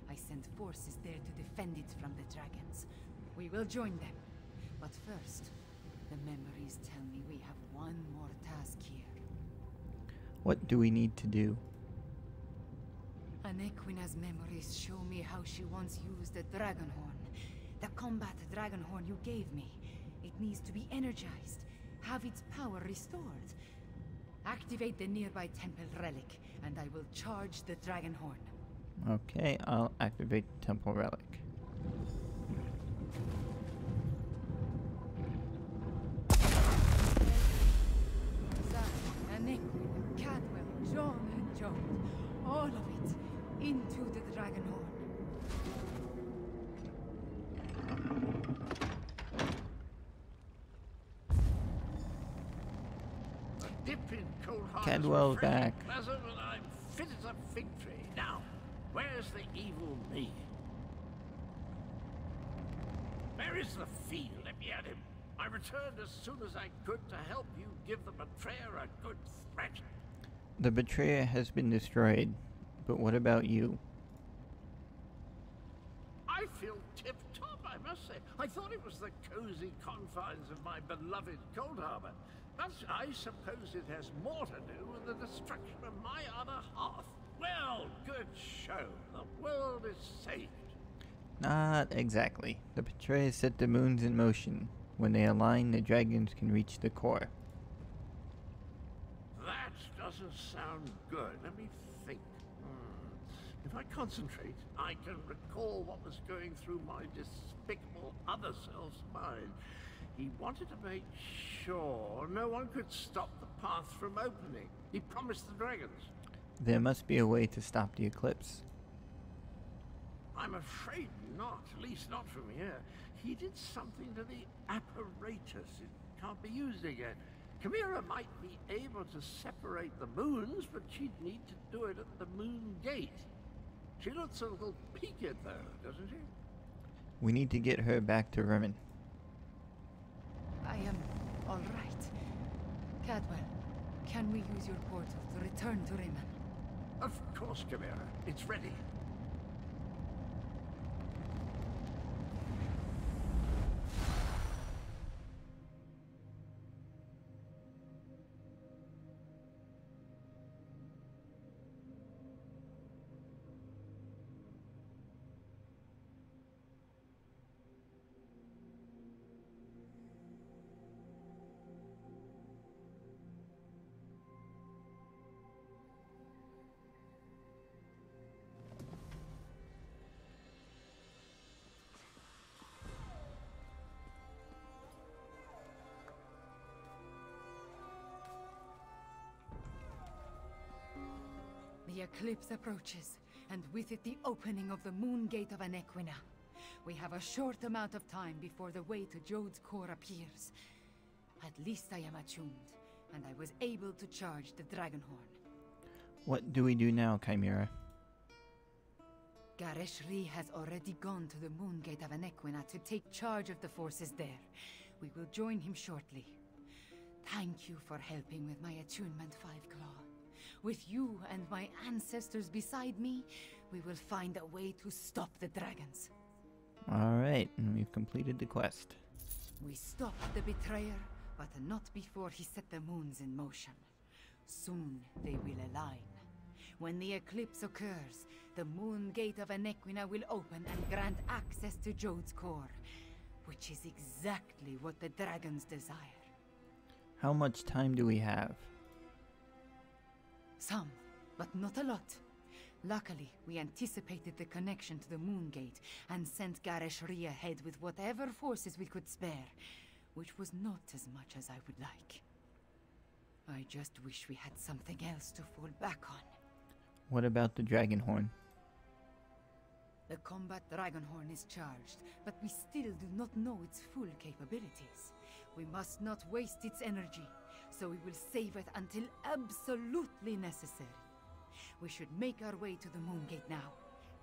I sent forces there to defend it from the dragons. We will join them. But first, the memories tell me we have one more task here. What do we need to do? Anequina's memories show me how she once used the dragon horn. The combat dragon horn you gave me. It needs to be energized, have its power restored. Activate the nearby temple relic, and I will charge the dragon horn. Okay, I'll activate the temple relic. of it into the Dragonhorn. A dip in cold harbor Cadwell's back. pleasant, and I'm fit as a fig tree. Now, where's the evil me? Where is the fiend? Let me at him. I returned as soon as I could to help you give the betrayer a good threat. The betrayer has been destroyed, but what about you? I feel tip-top, I must say. I thought it was the cozy confines of my beloved Cold Harbor, but I suppose it has more to do with the destruction of my other half. Well, good show. The world is saved. Not exactly. The betrayer set the moons in motion. When they align, the dragons can reach the core. That doesn't sound good. Let me think. If I concentrate, I can recall what was going through my despicable other self's mind. He wanted to make sure no one could stop the path from opening. He promised the dragons. There must be a way to stop the eclipse. I'm afraid not, at least not from here. He did something to the apparatus. It can't be used again. Chimera might be able to separate the moons, but she'd need to do it at the moon gate. She looks a little peaked, though, doesn't she? We need to get her back to Rimmon. I am all right. Cadwell, can we use your portal to return to Rimmon? Of course, Chimera. It's ready. The eclipse approaches, and with it the opening of the moon gate of Anequina. We have a short amount of time before the way to Jode's core appears. At least I am attuned, and I was able to charge the Dragonhorn. What do we do now, Chimera? Gareshri has already gone to the moon gate of Anequina to take charge of the forces there. We will join him shortly. Thank you for helping with my attunement, Fiveclaw. With you and my ancestors beside me, we will find a way to stop the dragons. Alright, and we've completed the quest. We stopped the betrayer, but not before he set the moons in motion. Soon they will align. When the eclipse occurs, the moon gate of Anequina will open and grant access to Jode's core, which is exactly what the dragons desire. How much time do we have? Some, but not a lot. Luckily, we anticipated the connection to the moon gate and sent Gareshri ahead with whatever forces we could spare, which was not as much as I would like. I just wish we had something else to fall back on. What about the Dragonhorn? The combat Dragonhorn is charged, but we still do not know its full capabilities. We must not waste its energy, so we will save it until absolutely necessary. We should make our way to the moon gate now.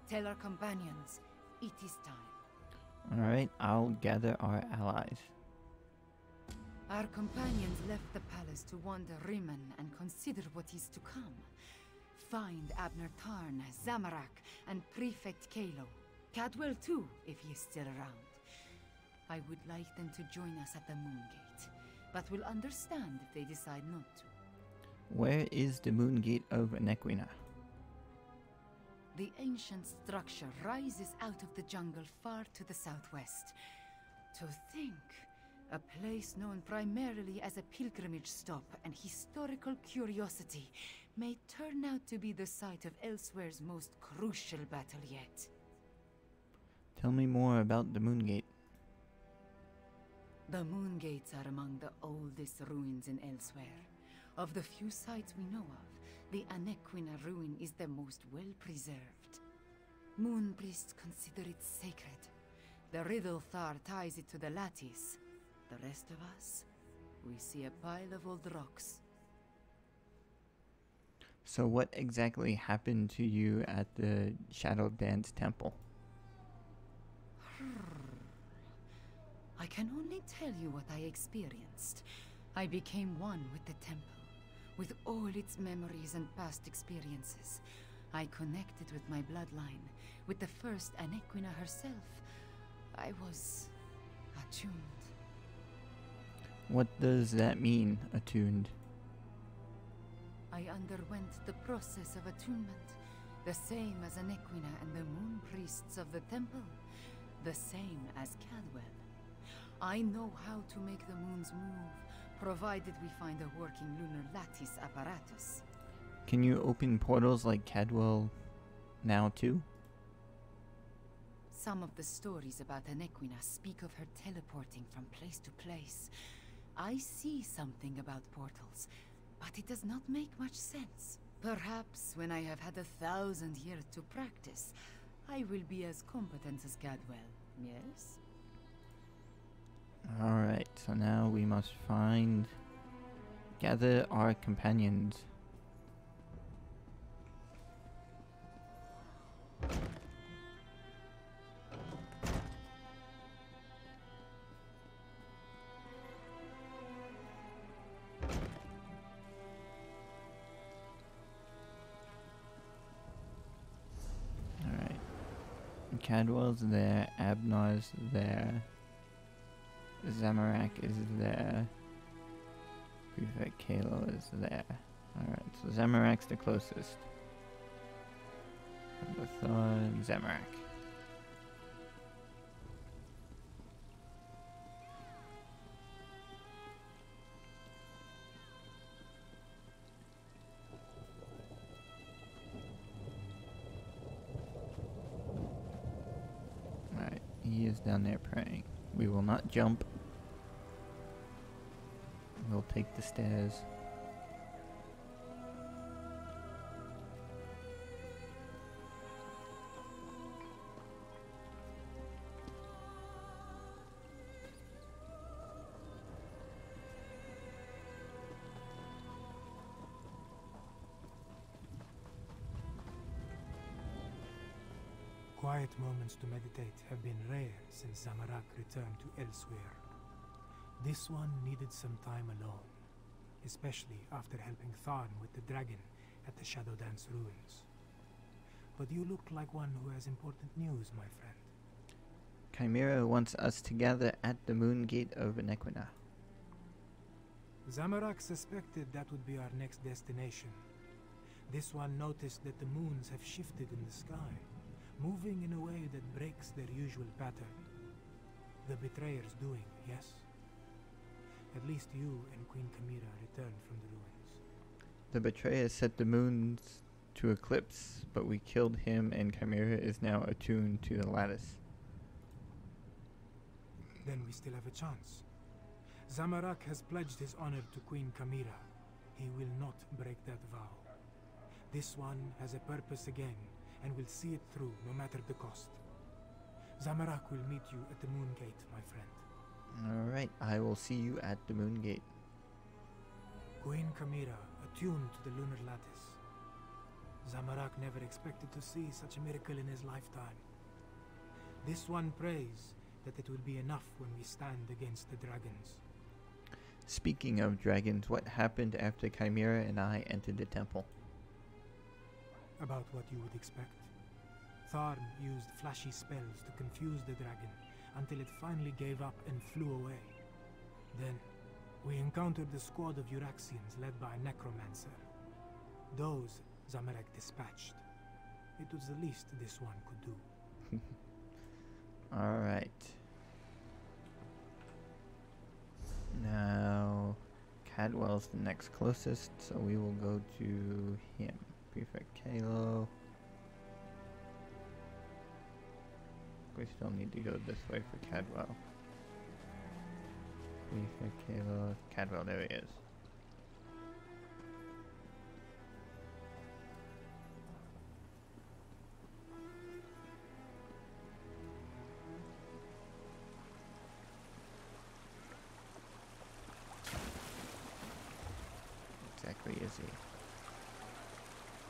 Tell our companions, it is time. Alright, I'll gather our allies. Our companions left the palace to wander Rimmon and consider what is to come. Find Abner Tarn, Zamorak, and Prefect Kalo. Cadwell too, if he is still around. I would like them to join us at the moon gate, but will understand if they decide not to. Where is the moon gate of Anequina? The ancient structure rises out of the jungle far to the southwest. To think, a place known primarily as a pilgrimage stop and historical curiosity may turn out to be the site of Elsweyr's most crucial battle yet. Tell me more about the moon gate. The moon gates are among the oldest ruins in Elsweyr. Of the few sites we know of, The Anequina ruin is the most well-preserved. Moon priests consider it sacred. The Riddle Thar ties it to the lattice. The rest of us, we see a pile of old rocks. So what exactly happened to you at the Shadow Dance Temple? I can only tell you what I experienced. I became one with the temple, with all its memories and past experiences. I connected with my bloodline, with the first Anequina herself. I was attuned. What does that mean, attuned? I underwent the process of attunement, the same as Anequina and the moon priests of the temple, the same as Cadwell. I know how to make the moons move, provided we find a working lunar lattice apparatus. Can you open portals like Cadwell now too? Some of the stories about Anequina speak of her teleporting from place to place. I see something about portals, but it does not make much sense. Perhaps when I have had 1,000 years to practice, I will be as competent as Cadwell, yes? Alright, so now we must gather our companions. Alright. Cadwell's there, Abnar's there. Zamorak is there. Prefect Kalo is there. Alright, so Zamorak's the closest. Number Thor, Zamorak. Alright, he is down there praying. We will not jump. We'll take the stairs. Quiet moments to meditate have been rare since Zamorak returned to Elsweyr. This one needed some time alone, especially after helping Tharn with the dragon at the Shadow Dance ruins. But you look like one who has important news, my friend. Chimera wants us to gather at the moon gate of Anequina. Zamorak suspected that would be our next destination. This one noticed that the moons have shifted in the sky, moving in a way that breaks their usual pattern. The betrayer's doing, yes? At least you and Queen Chimera returned from the ruins. The betrayer set the moons to eclipse, but we killed him and Chimera is now attuned to the lattice. Then we still have a chance. Zamorak has pledged his honor to Queen Chimera. He will not break that vow. This one has a purpose again, and will see it through no matter the cost. Zamorak will meet you at the moon gate, my friend. Alright, I will see you at the moon gate. Queen Chimera, attuned to the lunar lattice. Zamorak never expected to see such a miracle in his lifetime. This one prays that it will be enough when we stand against the dragons. Speaking of dragons, what happened after Chimera and I entered the temple? About what you would expect. Tharn used flashy spells to confuse the dragon until it finally gave up and flew away. Then, we encountered a squad of Euraxians led by a necromancer. Those Zamorak dispatched. It was the least this one could do. Alright. Now, Cadwell's the next closest, so we will go to him. Prefect Kalo. We still need to go this way for Cadwell. Prefect Kalo. Cadwell, there he is. exactly is he?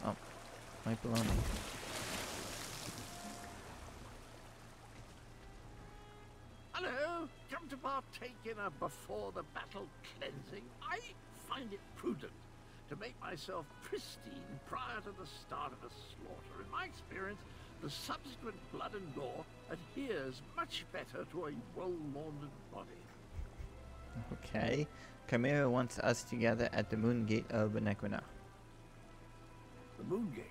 Oh, my baloney. Hello! Come to partake in a before-the-battle cleansing? I find it prudent to make myself pristine prior to the start of a slaughter. In my experience, the subsequent blood and gore adheres much better to a well-laundered body. Okay. Chimera wants us to gather at the moon gate of Benequina. The moon gate.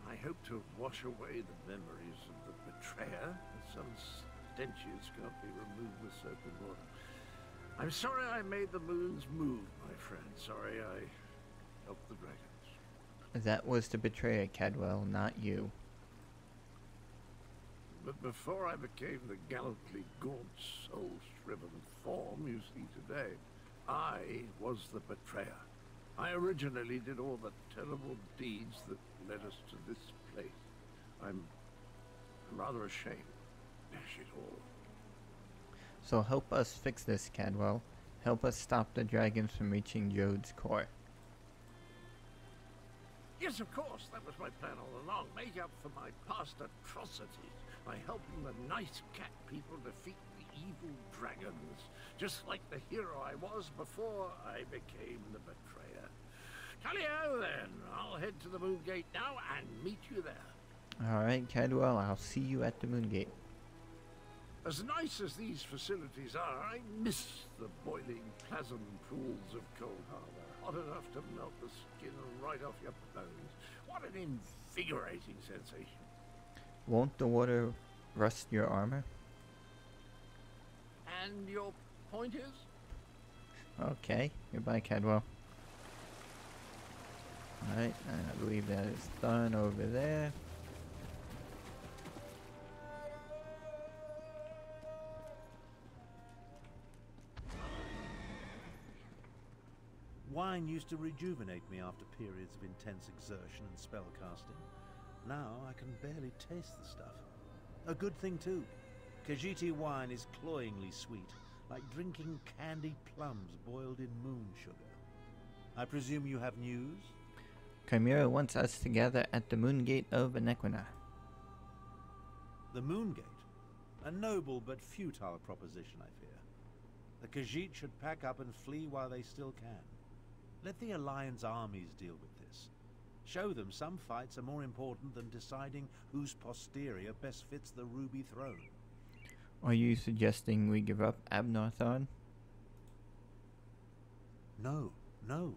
I hope to wash away the memories of the betrayer. Some stenches can't be removed with soap and water. I'm sorry I made the moons move, my friend. Sorry I helped the dragons. That was the betrayer, Cadwell, not you. But before I became the gallantly gaunt, soul-shriven form you see today, I was the betrayer. I originally did all the terrible deeds that led us to this place. I'm rather ashamed. Dash it all. So help us fix this, Cadwell. Help us stop the dragons from reaching Jode's core. Yes, of course. That was my plan all along. Make up for my past atrocities by helping the nice cat people defeat the evil dragons. Just like the hero I was before I became the betrayer. Tally-ho then. I'll head to the moon gate now and meet you there. Alright, Cadwell, I'll see you at the moon gate. As nice as these facilities are, I miss the boiling plasm pools of Cold Harbor. Hot enough to melt the skin right off your bones. What an invigorating sensation. Won't the water rust your armor? And your point is? Okay, goodbye, Cadwell. Alright, and I believe that is done over there. Wine used to rejuvenate me after periods of intense exertion and spellcasting. Now I can barely taste the stuff. A good thing too. Khajiiti wine is cloyingly sweet, like drinking candied plums boiled in moon sugar. I presume you have news? Chimera wants us to gather at the moon gate of Benequina. The moon gate? A noble but futile proposition, I fear. The Khajiit should pack up and flee while they still can. Let the Alliance armies deal with this. Show them some fights are more important than deciding whose posterior best fits the Ruby Throne. Are you suggesting we give up Abnarthon? No, no.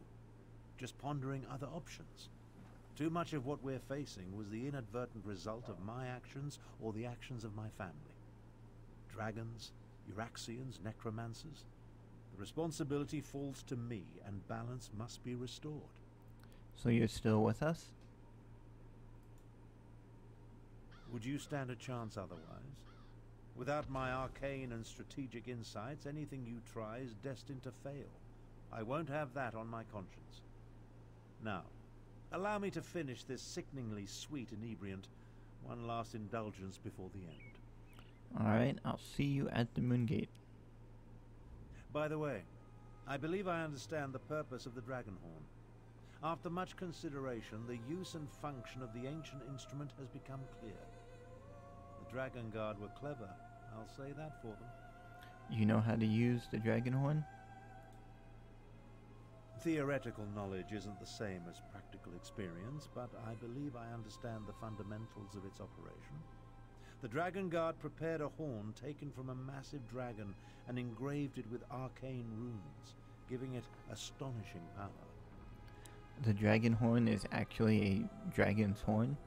Just pondering other options. Too much of what we're facing was the inadvertent result of my actions or the actions of my family. Dragons, Euraxians, necromancers. The responsibility falls to me, and balance must be restored. So you're still with us? Would you stand a chance otherwise? Without my arcane and strategic insights, anything you try is destined to fail. I won't have that on my conscience. Now, allow me to finish this sickeningly sweet inebriant. One last indulgence before the end. Alright, I'll see you at the moon gate. By the way, I believe I understand the purpose of the Dragonhorn. After much consideration, the use and function of the ancient instrument has become clear. The Dragon Guard were clever, I'll say that for them. You know how to use the Dragonhorn? Theoretical knowledge isn't the same as practical experience, but I believe I understand the fundamentals of its operation. The Dragon Guard prepared a horn taken from a massive dragon and engraved it with arcane runes, giving it astonishing power. The Dragonhorn is actually a dragon's horn?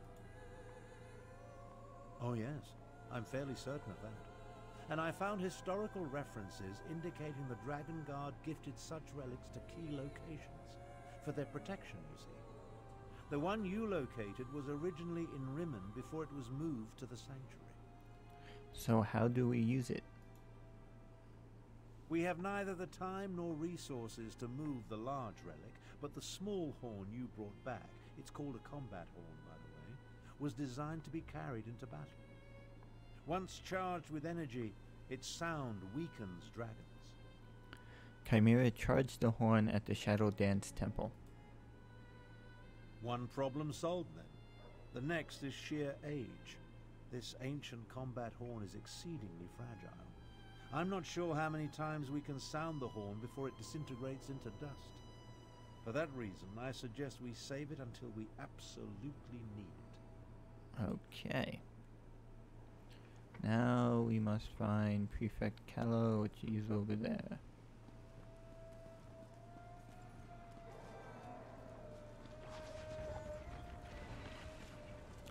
Oh yes, I'm fairly certain of that. And I found historical references indicating the Dragon Guard gifted such relics to key locations, for their protection, you see. The one you located was originally in Rimmen before it was moved to the Sanctuary. So how do we use it? We have neither the time nor resources to move the large relic, but the small horn you brought back, it's called a combat horn, by the way, was designed to be carried into battle. Once charged with energy, its sound weakens dragons. Chimera charged the horn at the Shadow Dance Temple. One problem solved then. The next is sheer age. This ancient combat horn is exceedingly fragile. I'm not sure how many times we can sound the horn before it disintegrates into dust. For that reason, I suggest we save it until we absolutely need it. Okay. Now we must find Prefect Callow, which is over there.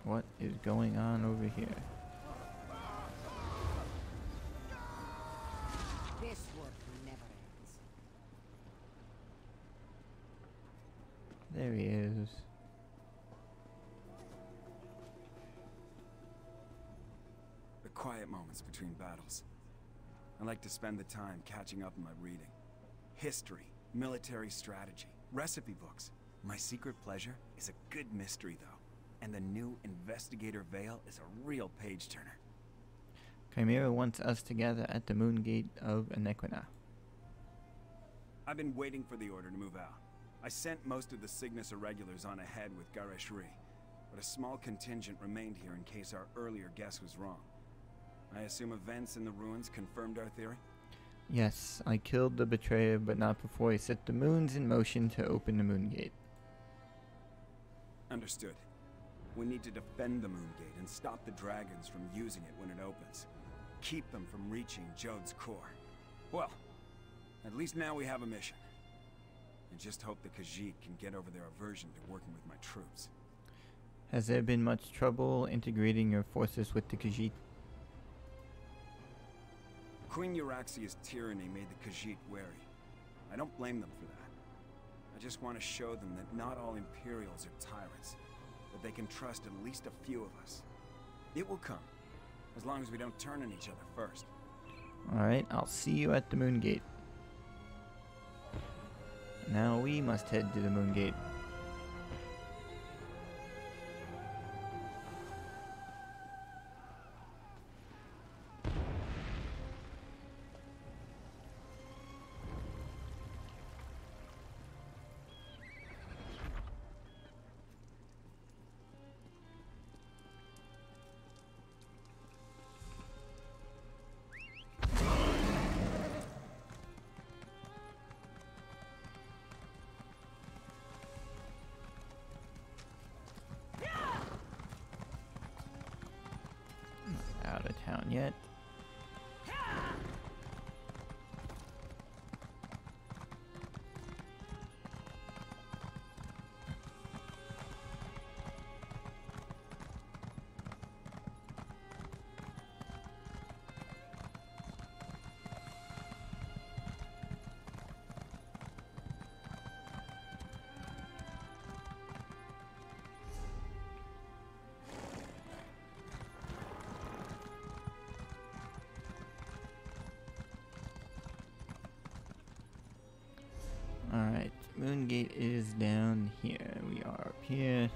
What is going on over here? This work never ends. There he is. The quiet moments between battles. I like to spend the time catching up on my reading. History, military strategy, recipe books. My secret pleasure is a good mystery, though. And the new Investigator Veil is a real page-turner. Chimera wants us to gather at the moon gate of Anequina. I've been waiting for the order to move out. I sent most of the Cygnus Irregulars on ahead with Gareshri, but a small contingent remained here in case our earlier guess was wrong. I assume events in the ruins confirmed our theory? Yes, I killed the betrayer, but not before I set the moons in motion to open the moon gate. Understood. We need to defend the moon gate and stop the dragons from using it when it opens. Keep them from reaching Jode's core. Well, at least now we have a mission. I just hope the Khajiit can get over their aversion to working with my troops. Has there been much trouble integrating your forces with the Khajiit? Queen Euraxia's tyranny made the Khajiit wary. I don't blame them for that. I just want to show them that not all Imperials are tyrants, but they can trust at least a few of us. It will come, as long as we don't turn on each other first. Alright, I'll see you at the moon gate. Now we must head to the moon gate. Out of town yet. Alright, moon gate is down here. We are up here.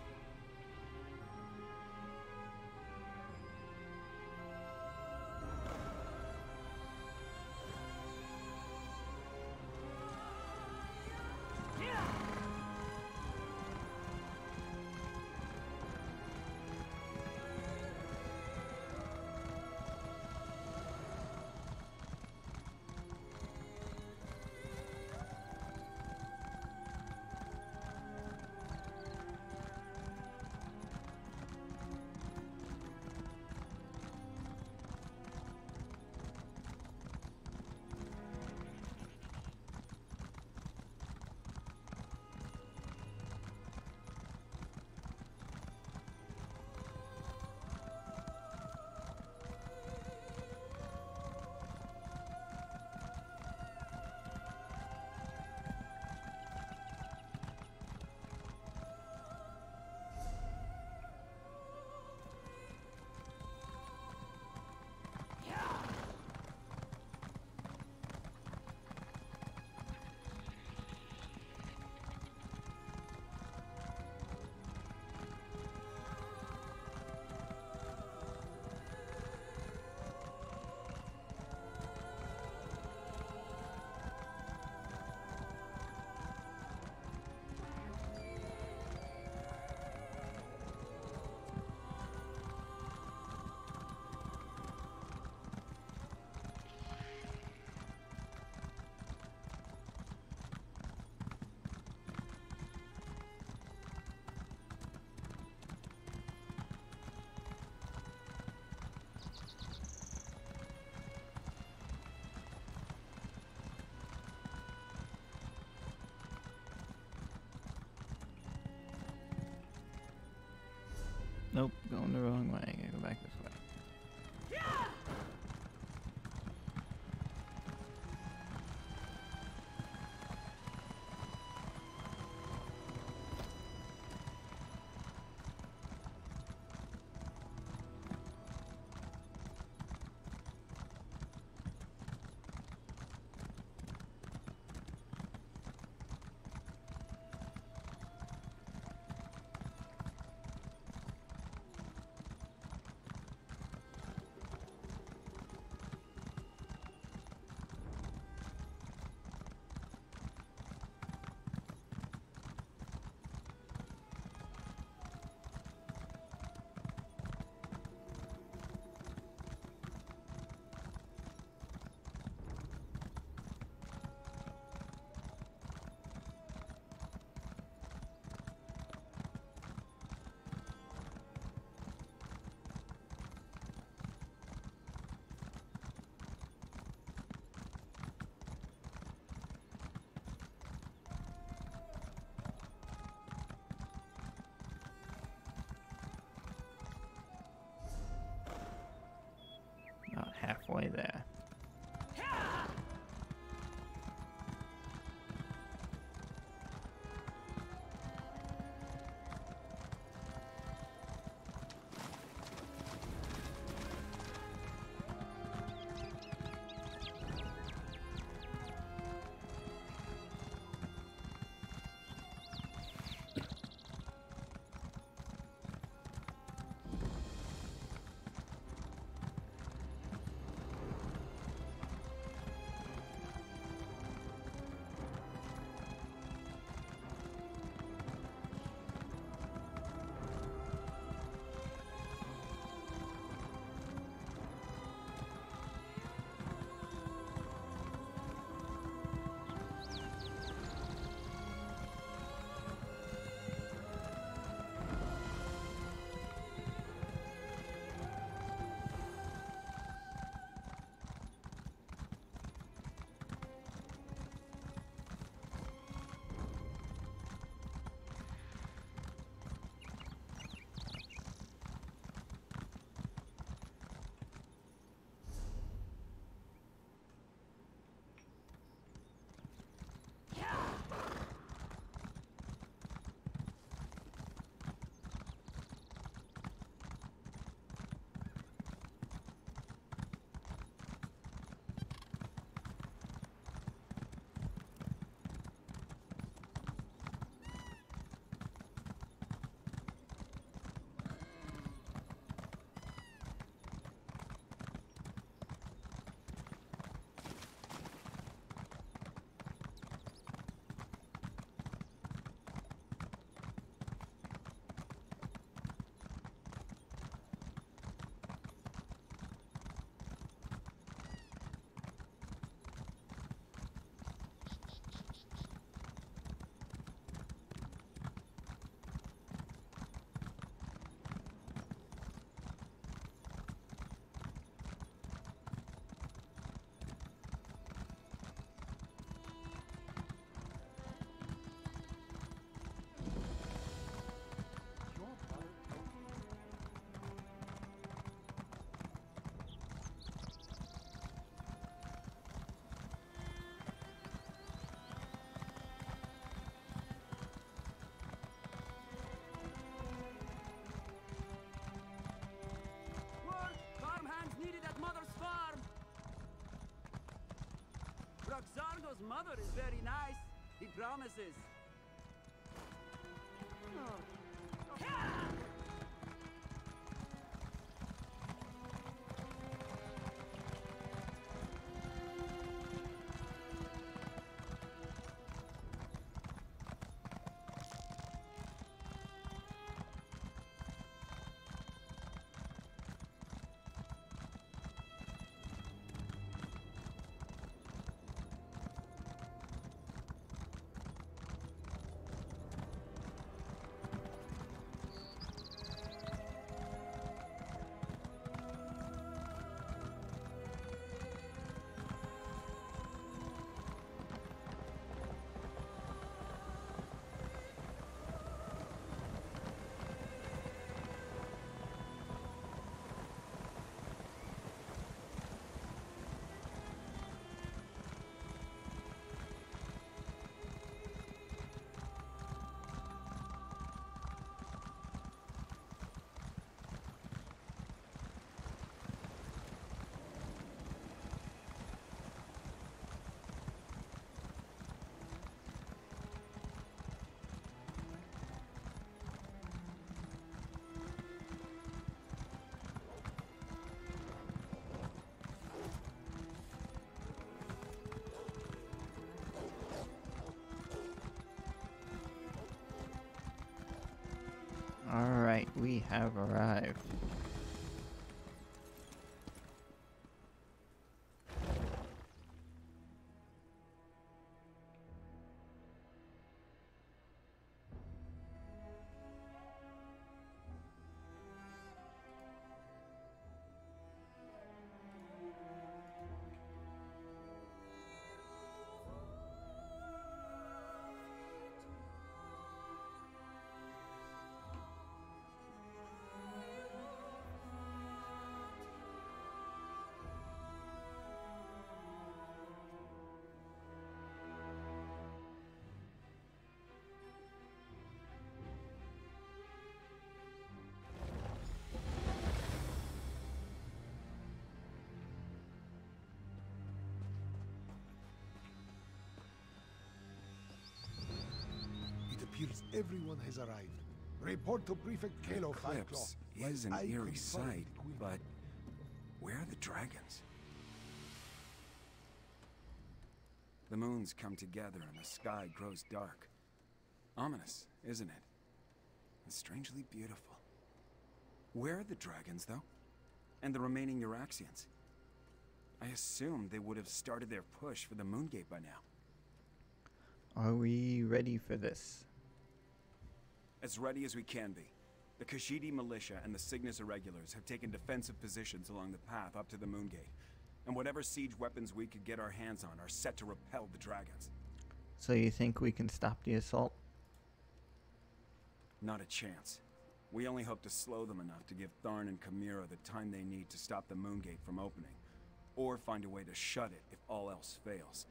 Nope, going the wrong way. I gotta go back this way. About halfway there. Zargo's mother is very nice. He promises. Alright, we have arrived. It appears everyone has arrived. Report to Prefect Kalo, Eclipse is an eerie sight, but where are the dragons? The moons come together and the sky grows dark. Ominous, isn't it? And strangely beautiful. Where are the dragons, though? And the remaining Euraxians? I assumed they would have started their push for the Moongate by now. Are we ready for this? As ready as we can be. The Khajiit militia and the Cygnus Irregulars have taken defensive positions along the path up to the Moongate. And whatever siege weapons we could get our hands on are set to repel the dragons. So you think we can stop the assault? Not a chance. We only hope to slow them enough to give Tharn and Chimera the time they need to stop the Moongate from opening. Or find a way to shut it if all else fails.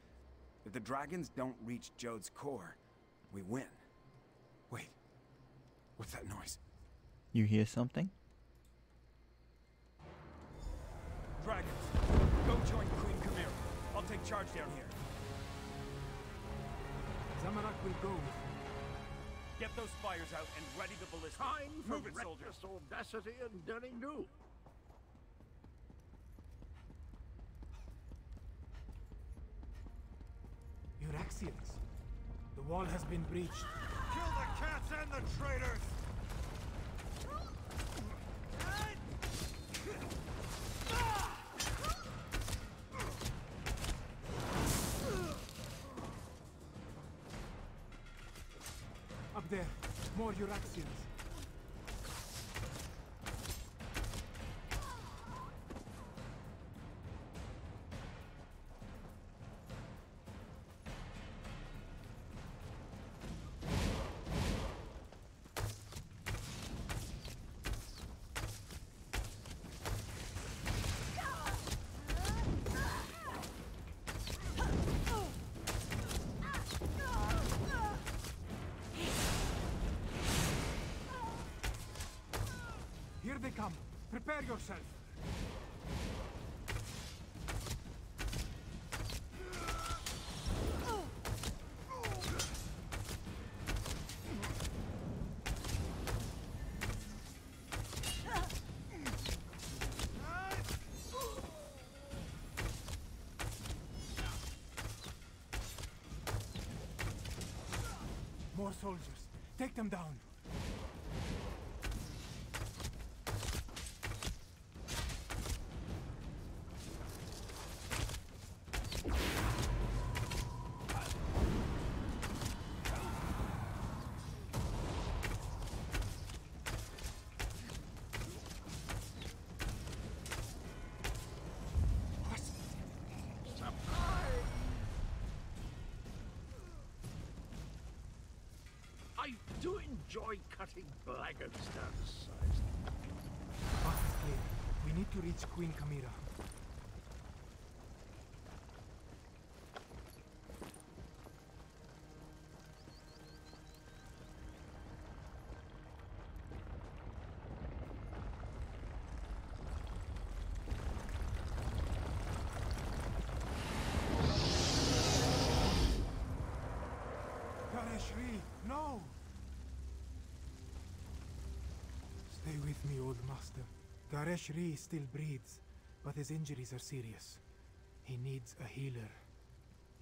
If the dragons don't reach Jode's core, we win. Wait. What's that noise? You hear something? Dragons, go join Queen Chimera. I'll take charge down here. Zamorak will go. Get those fires out and ready the ballista. Time for Move it, soldiers. reckless audacity and daring do. Euraxians. The wall has been breached. Kill the cats and the traitors! Up there, more Euraxians. Here they come. Prepare yourself. More soldiers. Take them down. I do enjoy cutting blackguards down to size. Path is clear. We need to reach Queen Chimera. No! Stay with me, old master. Garesh Ree still breathes, but his injuries are serious. He needs a healer.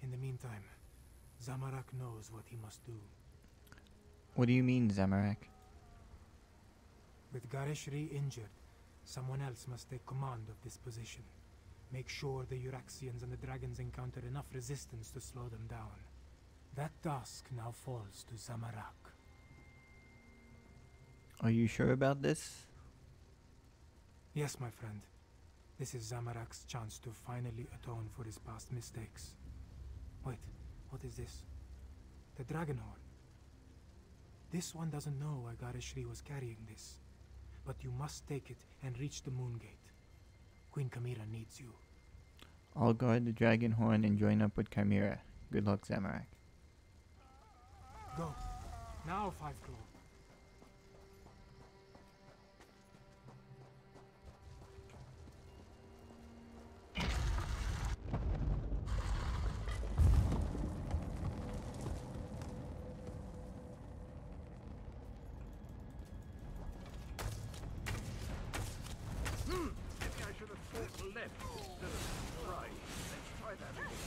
In the meantime, Zamorak knows what he must do. What do you mean, Zamorak? With Gareshri injured, someone else must take command of this position. Make sure the Euraxians and the dragons encounter enough resistance to slow them down. That task now falls to Zamorak. Are you sure about this? Yes, my friend. This is Zamorak's chance to finally atone for his past mistakes. Wait, what is this? The Dragonhorn. This one doesn't know why Gareshri was carrying this. But you must take it and reach the Moon Gate. Queen Chimera needs you. I'll guard the Dragonhorn and join up with Chimera. Good luck, Zamorak. Go. Now, Five Claw. Maybe I should have fought left instead of right. Let's try that again.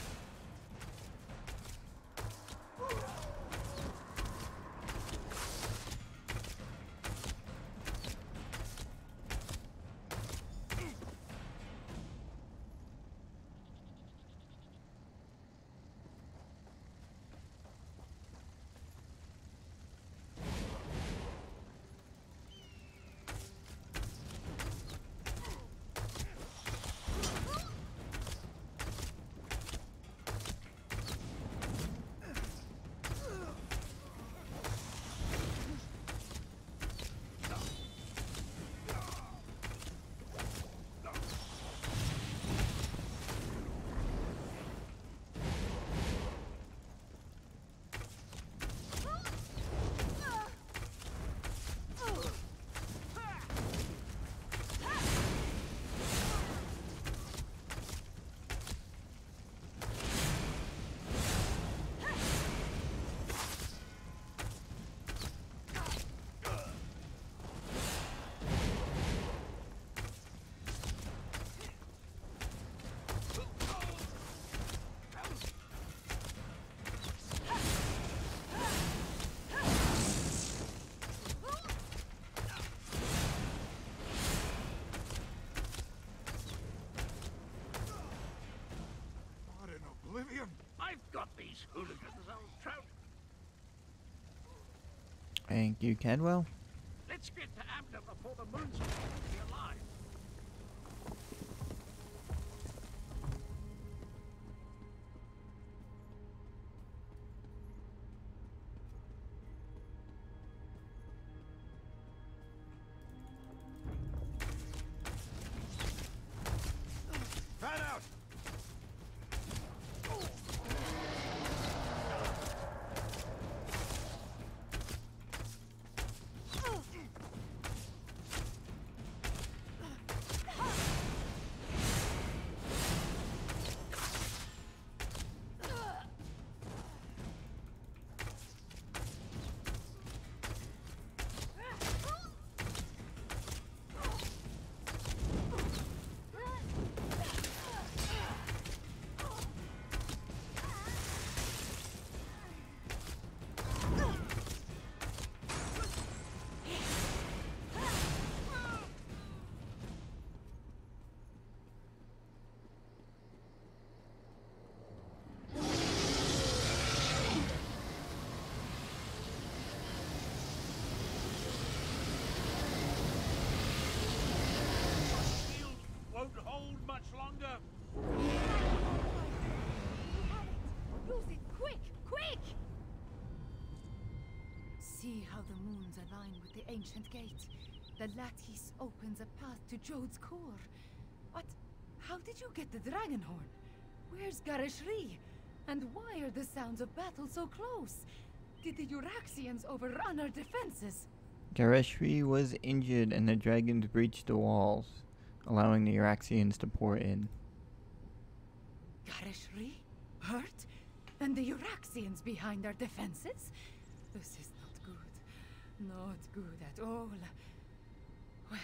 Oblivion! I've got these hooligans, old trout. Thank you, Cadwell. Let's get to Abner before the moon's going to be alive. Fan out! Won't hold much longer. Use it! Quick! Quick! See how the moons align with the ancient gate. The lattice opens a path to Jode's core. But how did you get the Dragonhorn? Where's Gareshri? And why are the sounds of battle so close? Did the Euraxians overrun our defenses? Gareshri was injured and the dragons breached the walls, allowing the Euraxians to pour in. Gareshri? Hurt? And the Euraxians behind our defenses? This is not good. Not good at all. Well,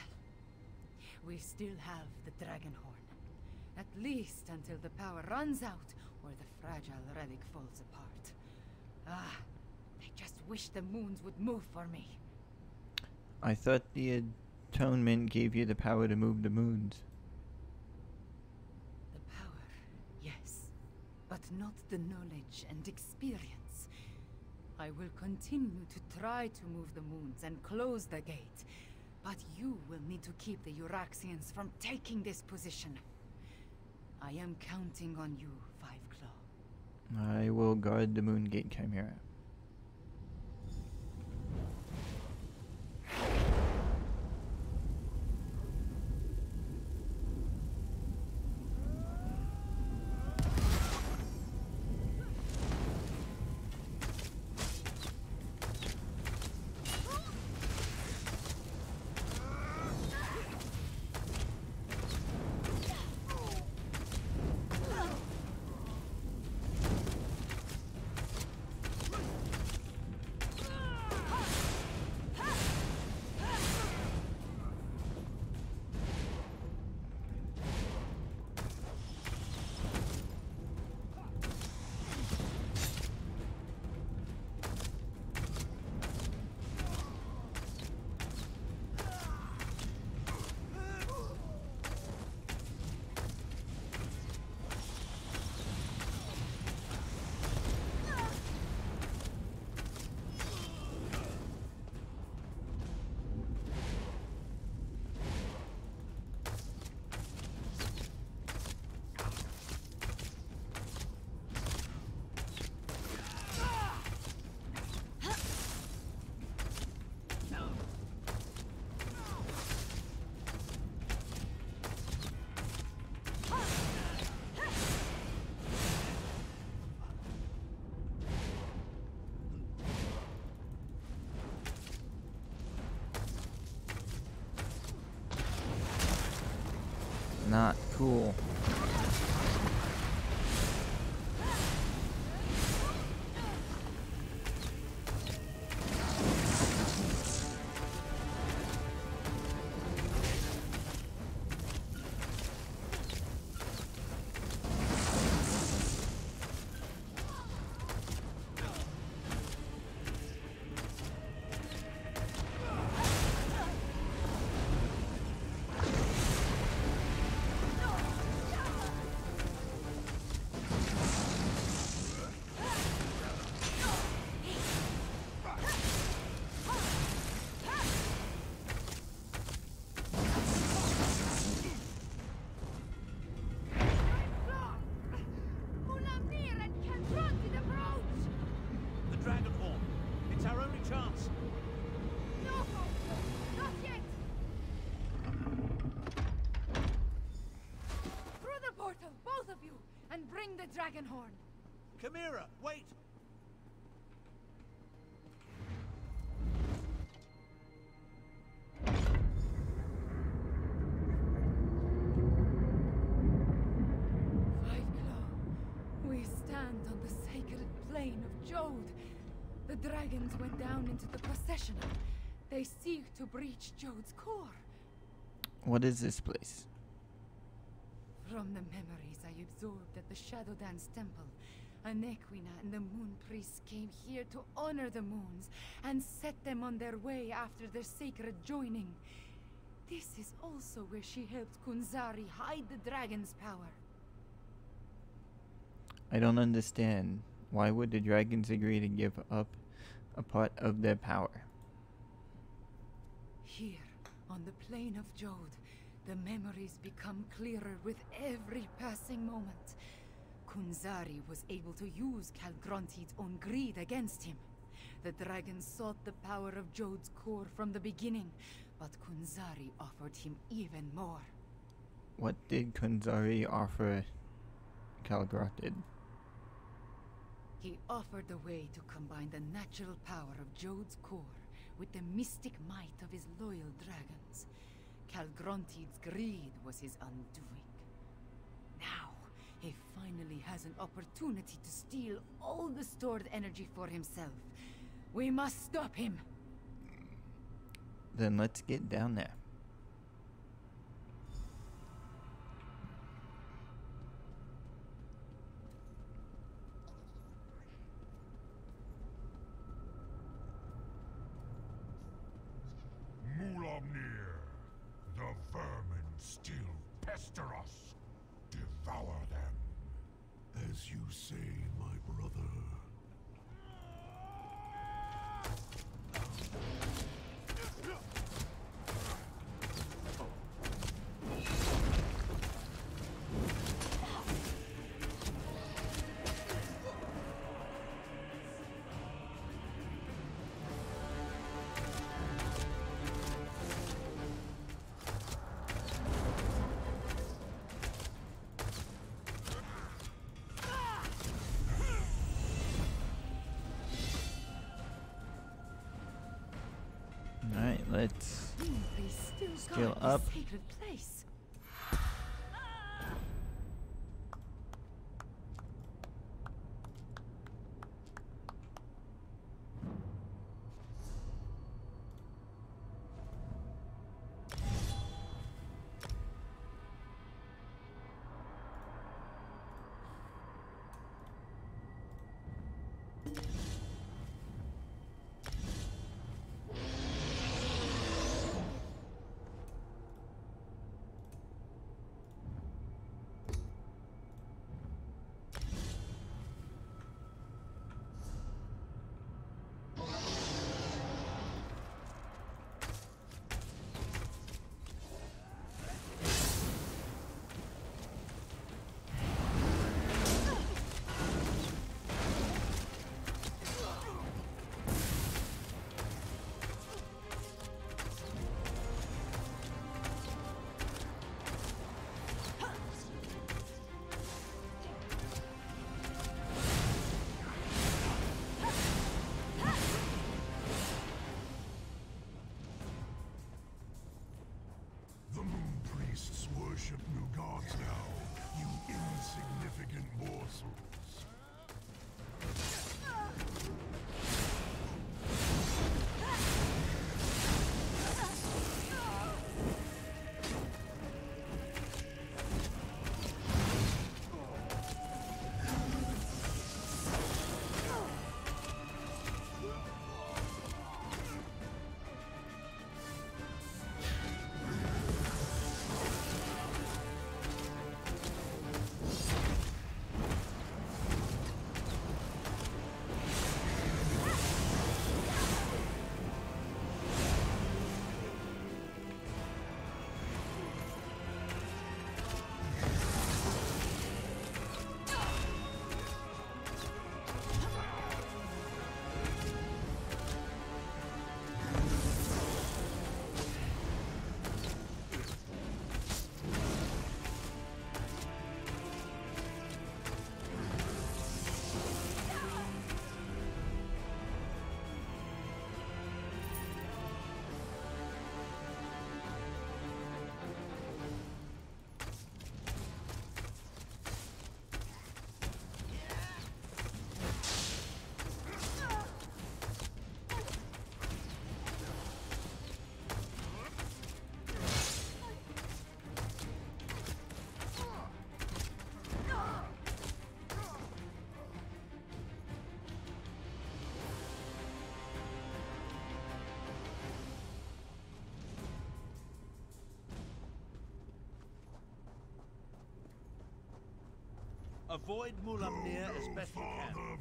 we still have the Dragonhorn. At least until the power runs out or the fragile relic falls apart. I just wish the moons would move for me. I thought the atonement gave you the power to move the moons. The power, yes, but not the knowledge and experience. I will continue to try to move the moons and close the gate, but you will need to keep the Euraxians from taking this position. I am counting on you, Five Claw. I will guard the moon gate, Chimera. Not cool. Bring the dragon horn. Chimera, wait! We stand on the sacred plane of Jode. The dragons went down into the processional. They seek to breach Jode's core. What is this place? From the memories I absorbed at the Shadow Dance Temple, Anequina and the Moon Priests came here to honor the moons and set them on their way after their sacred joining. This is also where she helped Kunzari hide the dragon's power. I don't understand. Why would the dragons agree to give up a part of their power? Here, on the plane of Jode, the memories become clearer with every passing moment. Kunzari was able to use Calgronti's own greed against him. The dragon sought the power of Jode's core from the beginning, but Kunzari offered him even more. What did Kunzari offer Calgronti? He offered a way to combine the natural power of Jode's core with the mystic might of his loyal dragons. Calgronti's greed was his undoing. Now, he finally has an opportunity to steal all the stored energy for himself. We must stop him. Then let's get down there. Mulamnir, say, my brother? Alright, let's They still scale guard up. this sacred place. The Moon Priests worship new gods now, you insignificant morsels. Avoid Mulamnir as best you can.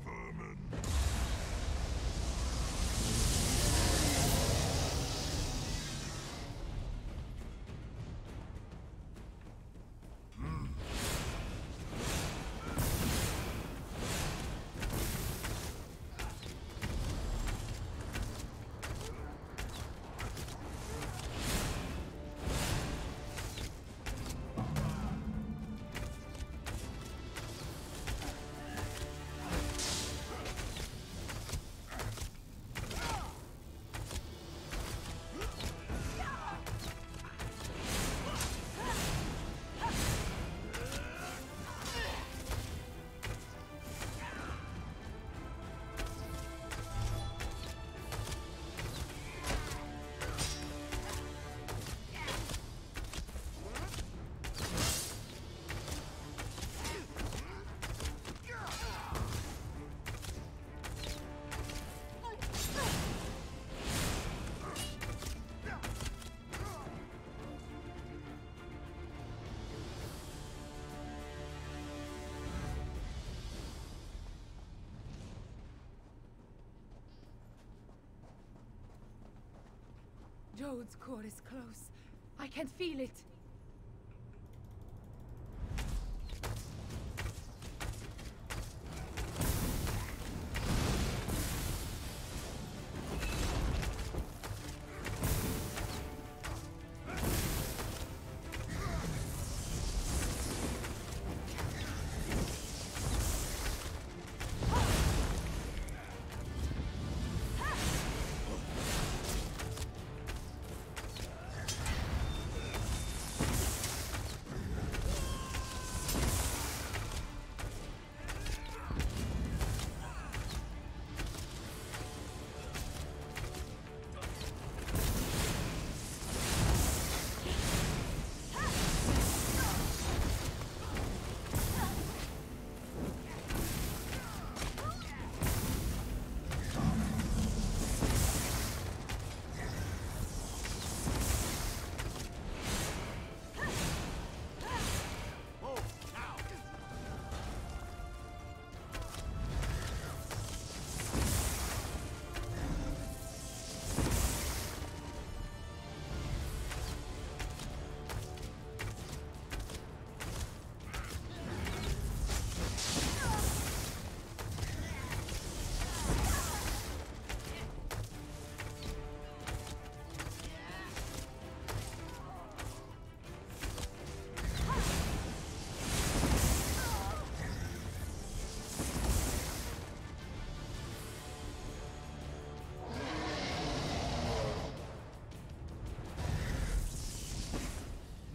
Jode's core is close. I can feel it.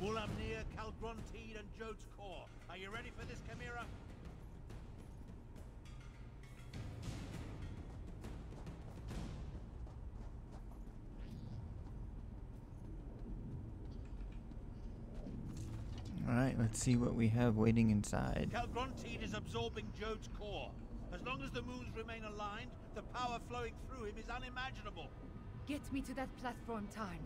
Mulamnir, Calgronteed, and Jode's core. Are you ready for this, Chimera? Alright, let's see what we have waiting inside. Calgronteed is absorbing Jode's core. As long as the moons remain aligned, the power flowing through him is unimaginable. Get me to that platform, Tarn.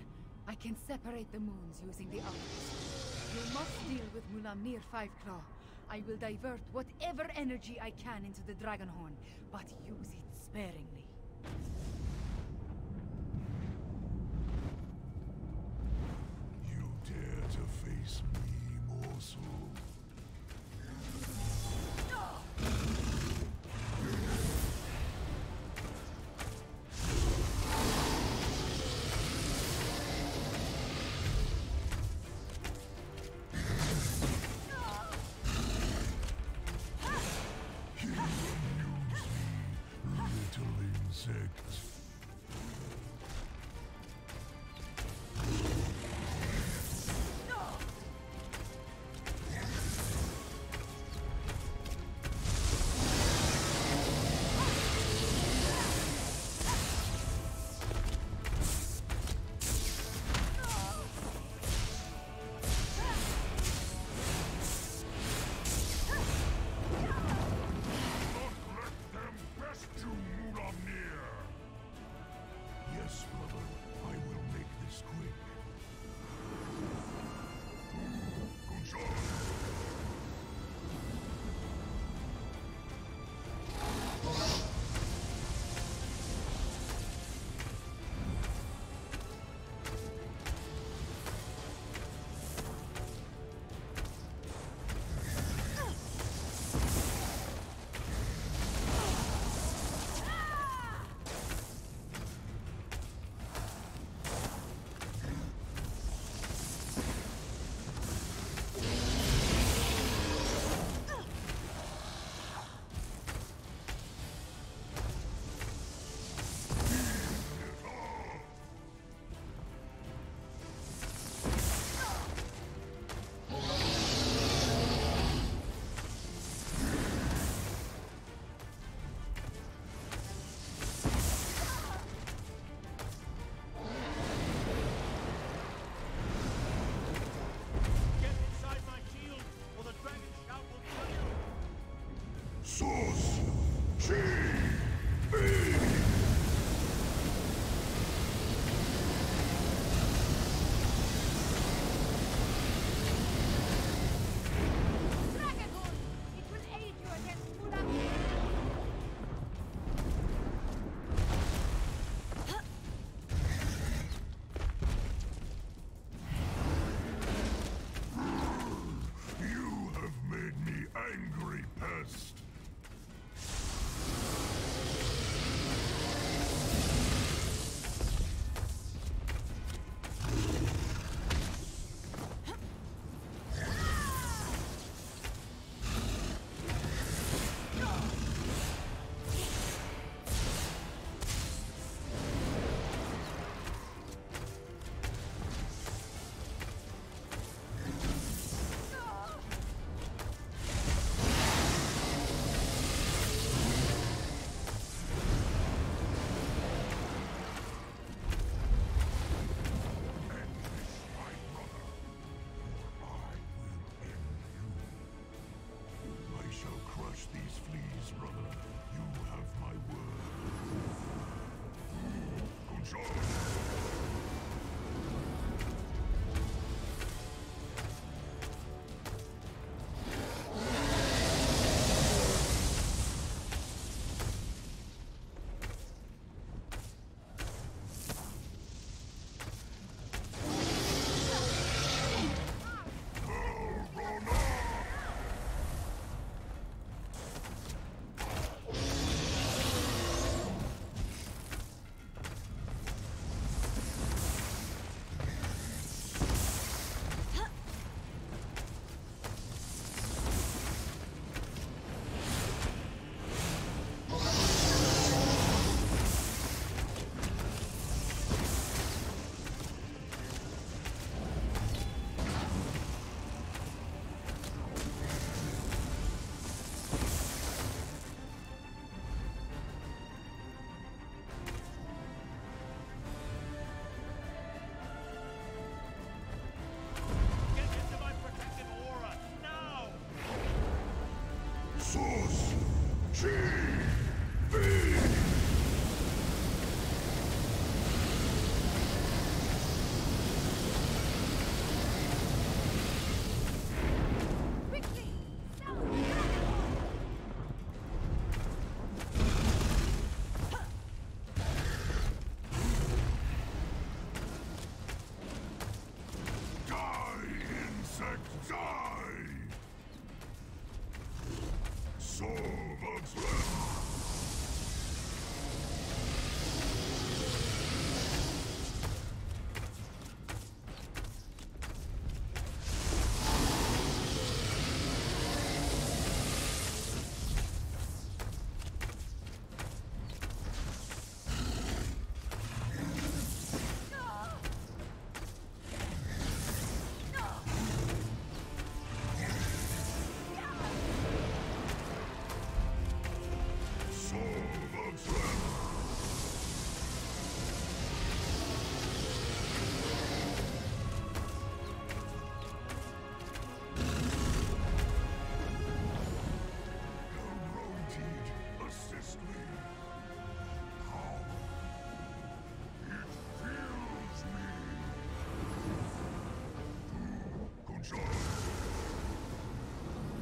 I can separate the moons using the others. You must deal with Mulamnir Fiveclaw. I will divert whatever energy I can into the Dragonhorn, but use it sparingly. You dare to face me, morsel?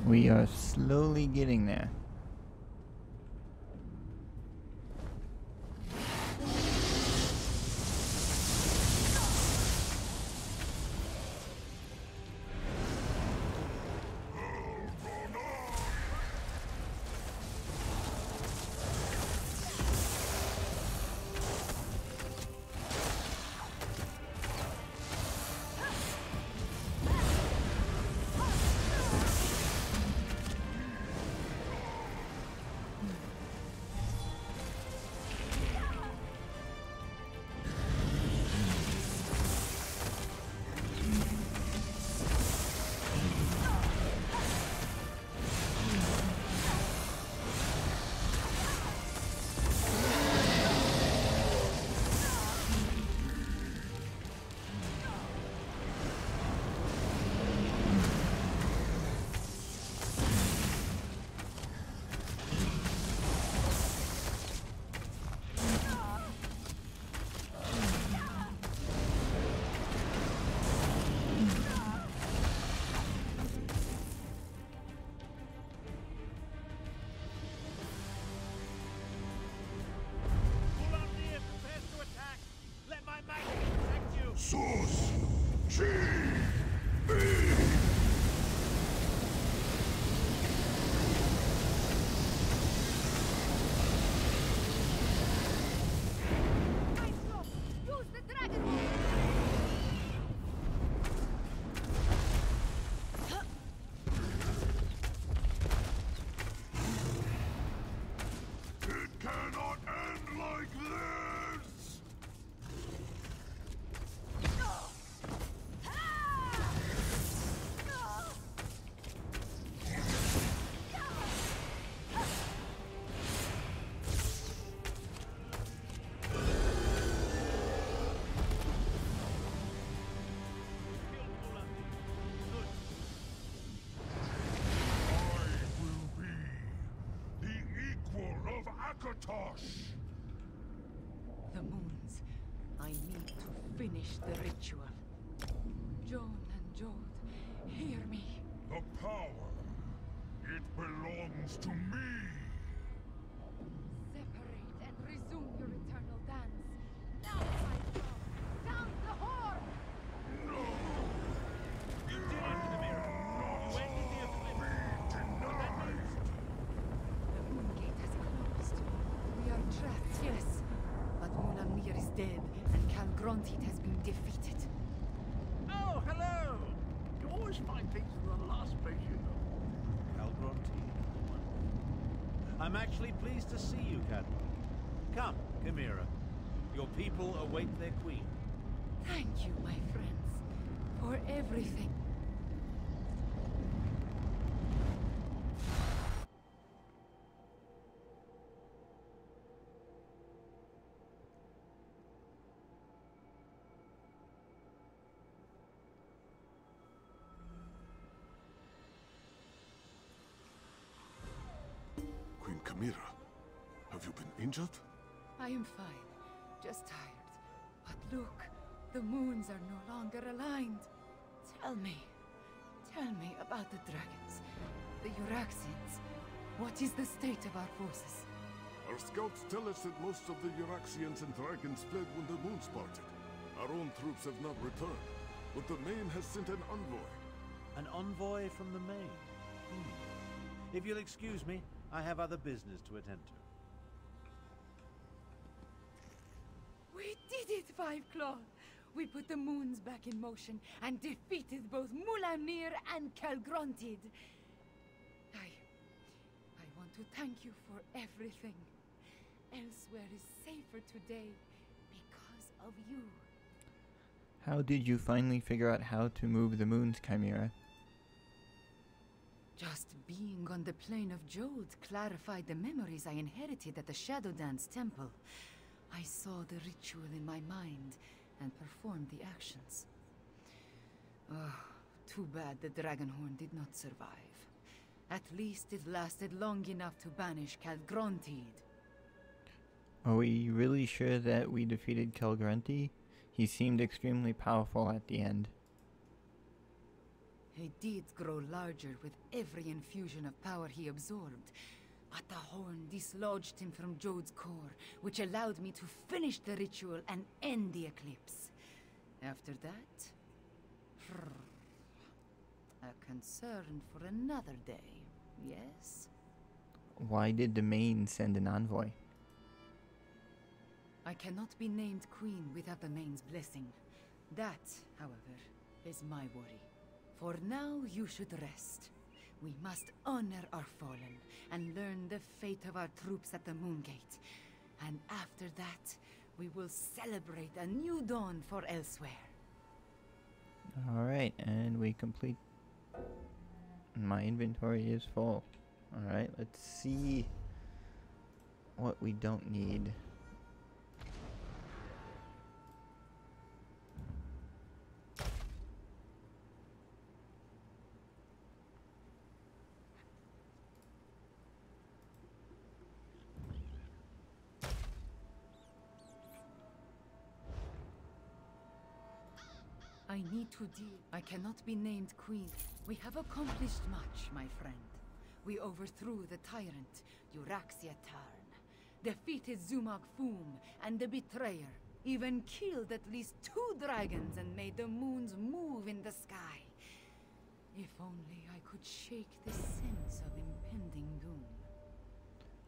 We are slowly getting there. Source G B. Use the dragon! It cannot end like this! The moons. I need to finish the ritual. Joan and Jode, hear me. The power, it belongs to me. Separate and resume your eternal dance. Now, my God, down the horn! No! You did it, Chimera. You ended the eclipse. What that means? The moon gate has closed. We are trapped, yes. But Mulamnir is dead, and Calgrontit has been defeated. Oh, hello! You always find things in the last place you know. Calgronti. I'm actually pleased to see you, Cadmo. Come, Chimera. Your people await their queen. Thank you, my friends, for everything. Queen Chimera, have you been injured? I am fine, just tired. But look, the moons are no longer aligned. Tell me about the dragons, the Euraxians. What is the state of our forces? Our scouts tell us that most of the Euraxians and dragons fled when the moons parted. Our own troops have not returned, but the Main has sent an envoy. An envoy from the Main? If you'll excuse me, I have other business to attend to. We did it, Five Claw! We put the moons back in motion and defeated both Mulamnir and Calgrontit. I want to thank you for everything. Elsweyr is safer today because of you. How did you finally figure out how to move the moons, Chimera? Just being on the plane of Jode clarified the memories I inherited at the Shadow Dance Temple. I saw the ritual in my mind and performed the actions. Oh, too bad the Dragonhorn did not survive. At least it lasted long enough to banish Calgrontit. Are we really sure that we defeated Calgronti? He seemed extremely powerful at the end. He did grow larger with every infusion of power he absorbed, but the horn dislodged him from Jode's core, which allowed me to finish the ritual and end the eclipse. After that, a concern for another day, yes? Why did the Main send an envoy? I cannot be named queen without the Main's blessing. That, however, is my worry. For now, you should rest. We must honor our fallen and learn the fate of our troops at the Moongate. And after that, we will celebrate a new dawn for Elsweyr. Alright, and we complete... My inventory is full. Alright, let's see what we don't need. I need to deal. I cannot be named queen. We have accomplished much, my friend. We overthrew the tyrant, Euraxia Tarn, defeated Zumog Foom and the Betrayer, even killed at least 2 dragons and made the moons move in the sky. If only I could shake the sense of impending doom.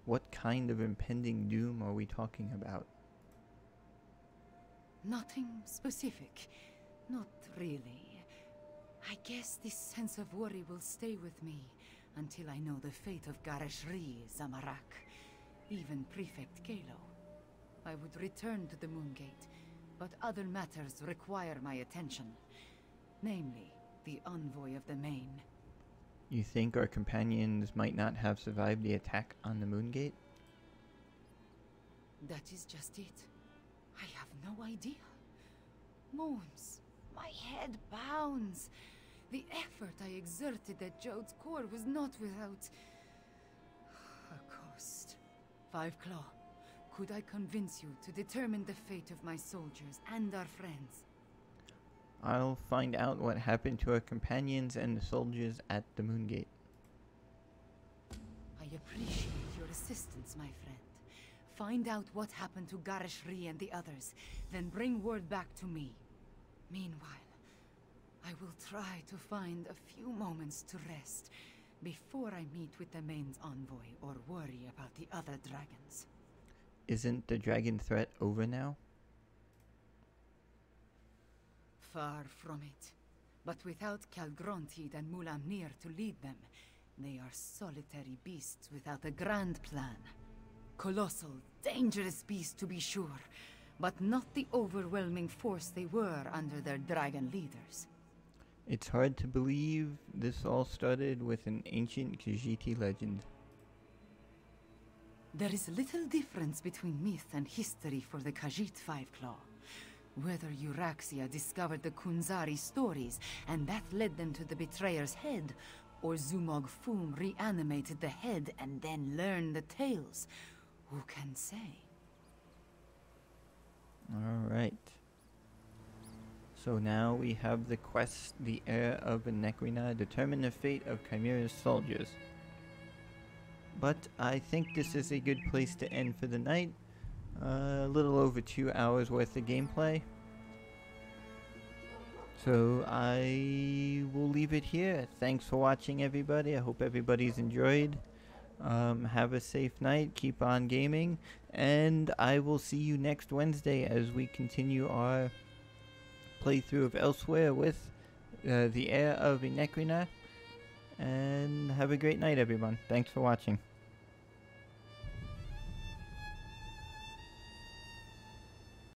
What kind of impending doom are we talking about? Nothing specific. Not really. I guess this sense of worry will stay with me until I know the fate of Gareshri, Zamarak, even Prefect Kalo. I would return to the Moongate, but other matters require my attention. Namely, the envoy of the Main. You think our companions might not have survived the attack on the Moongate? That is just it. I have no idea. Moons. My head pounds. The effort I exerted at Jode's core was not without a cost. Five Claw, could I convince you to determine the fate of my soldiers and our friends? I'll find out what happened to our companions and the soldiers at the Moongate. I appreciate your assistance, my friend. Find out what happened to Garishri and the others, then bring word back to me. Meanwhile, I will try to find a few moments to rest before I meet with the main's envoy or worry about the other dragons. Isn't the dragon threat over now? Far from it. But without Kalgrontid and Mulamnir to lead them, they are solitary beasts without a grand plan. Colossal, dangerous beasts to be sure, but not the overwhelming force they were under their dragon leaders. It's hard to believe this all started with an ancient Khajiit legend. There is little difference between myth and history for the Khajiit Five-Claw. Whether Euraxia discovered the Kunzari stories and that led them to the betrayer's head, or Zumog Foom reanimated the head and then learned the tales, who can say? Alright. So now we have the quest, the heir of Nekrina, determine the fate of Chimera's soldiers. But I think this is a good place to end for the night. A little over 2 hours worth of gameplay. So I will leave it here. Thanks for watching, everybody. I hope everybody's enjoyed. Have a safe night. Keep on gaming. And I will see you next Wednesday as we continue our playthrough of Elsweyr with the heir of Nekrina. And have a great night, everyone. Thanks for watching.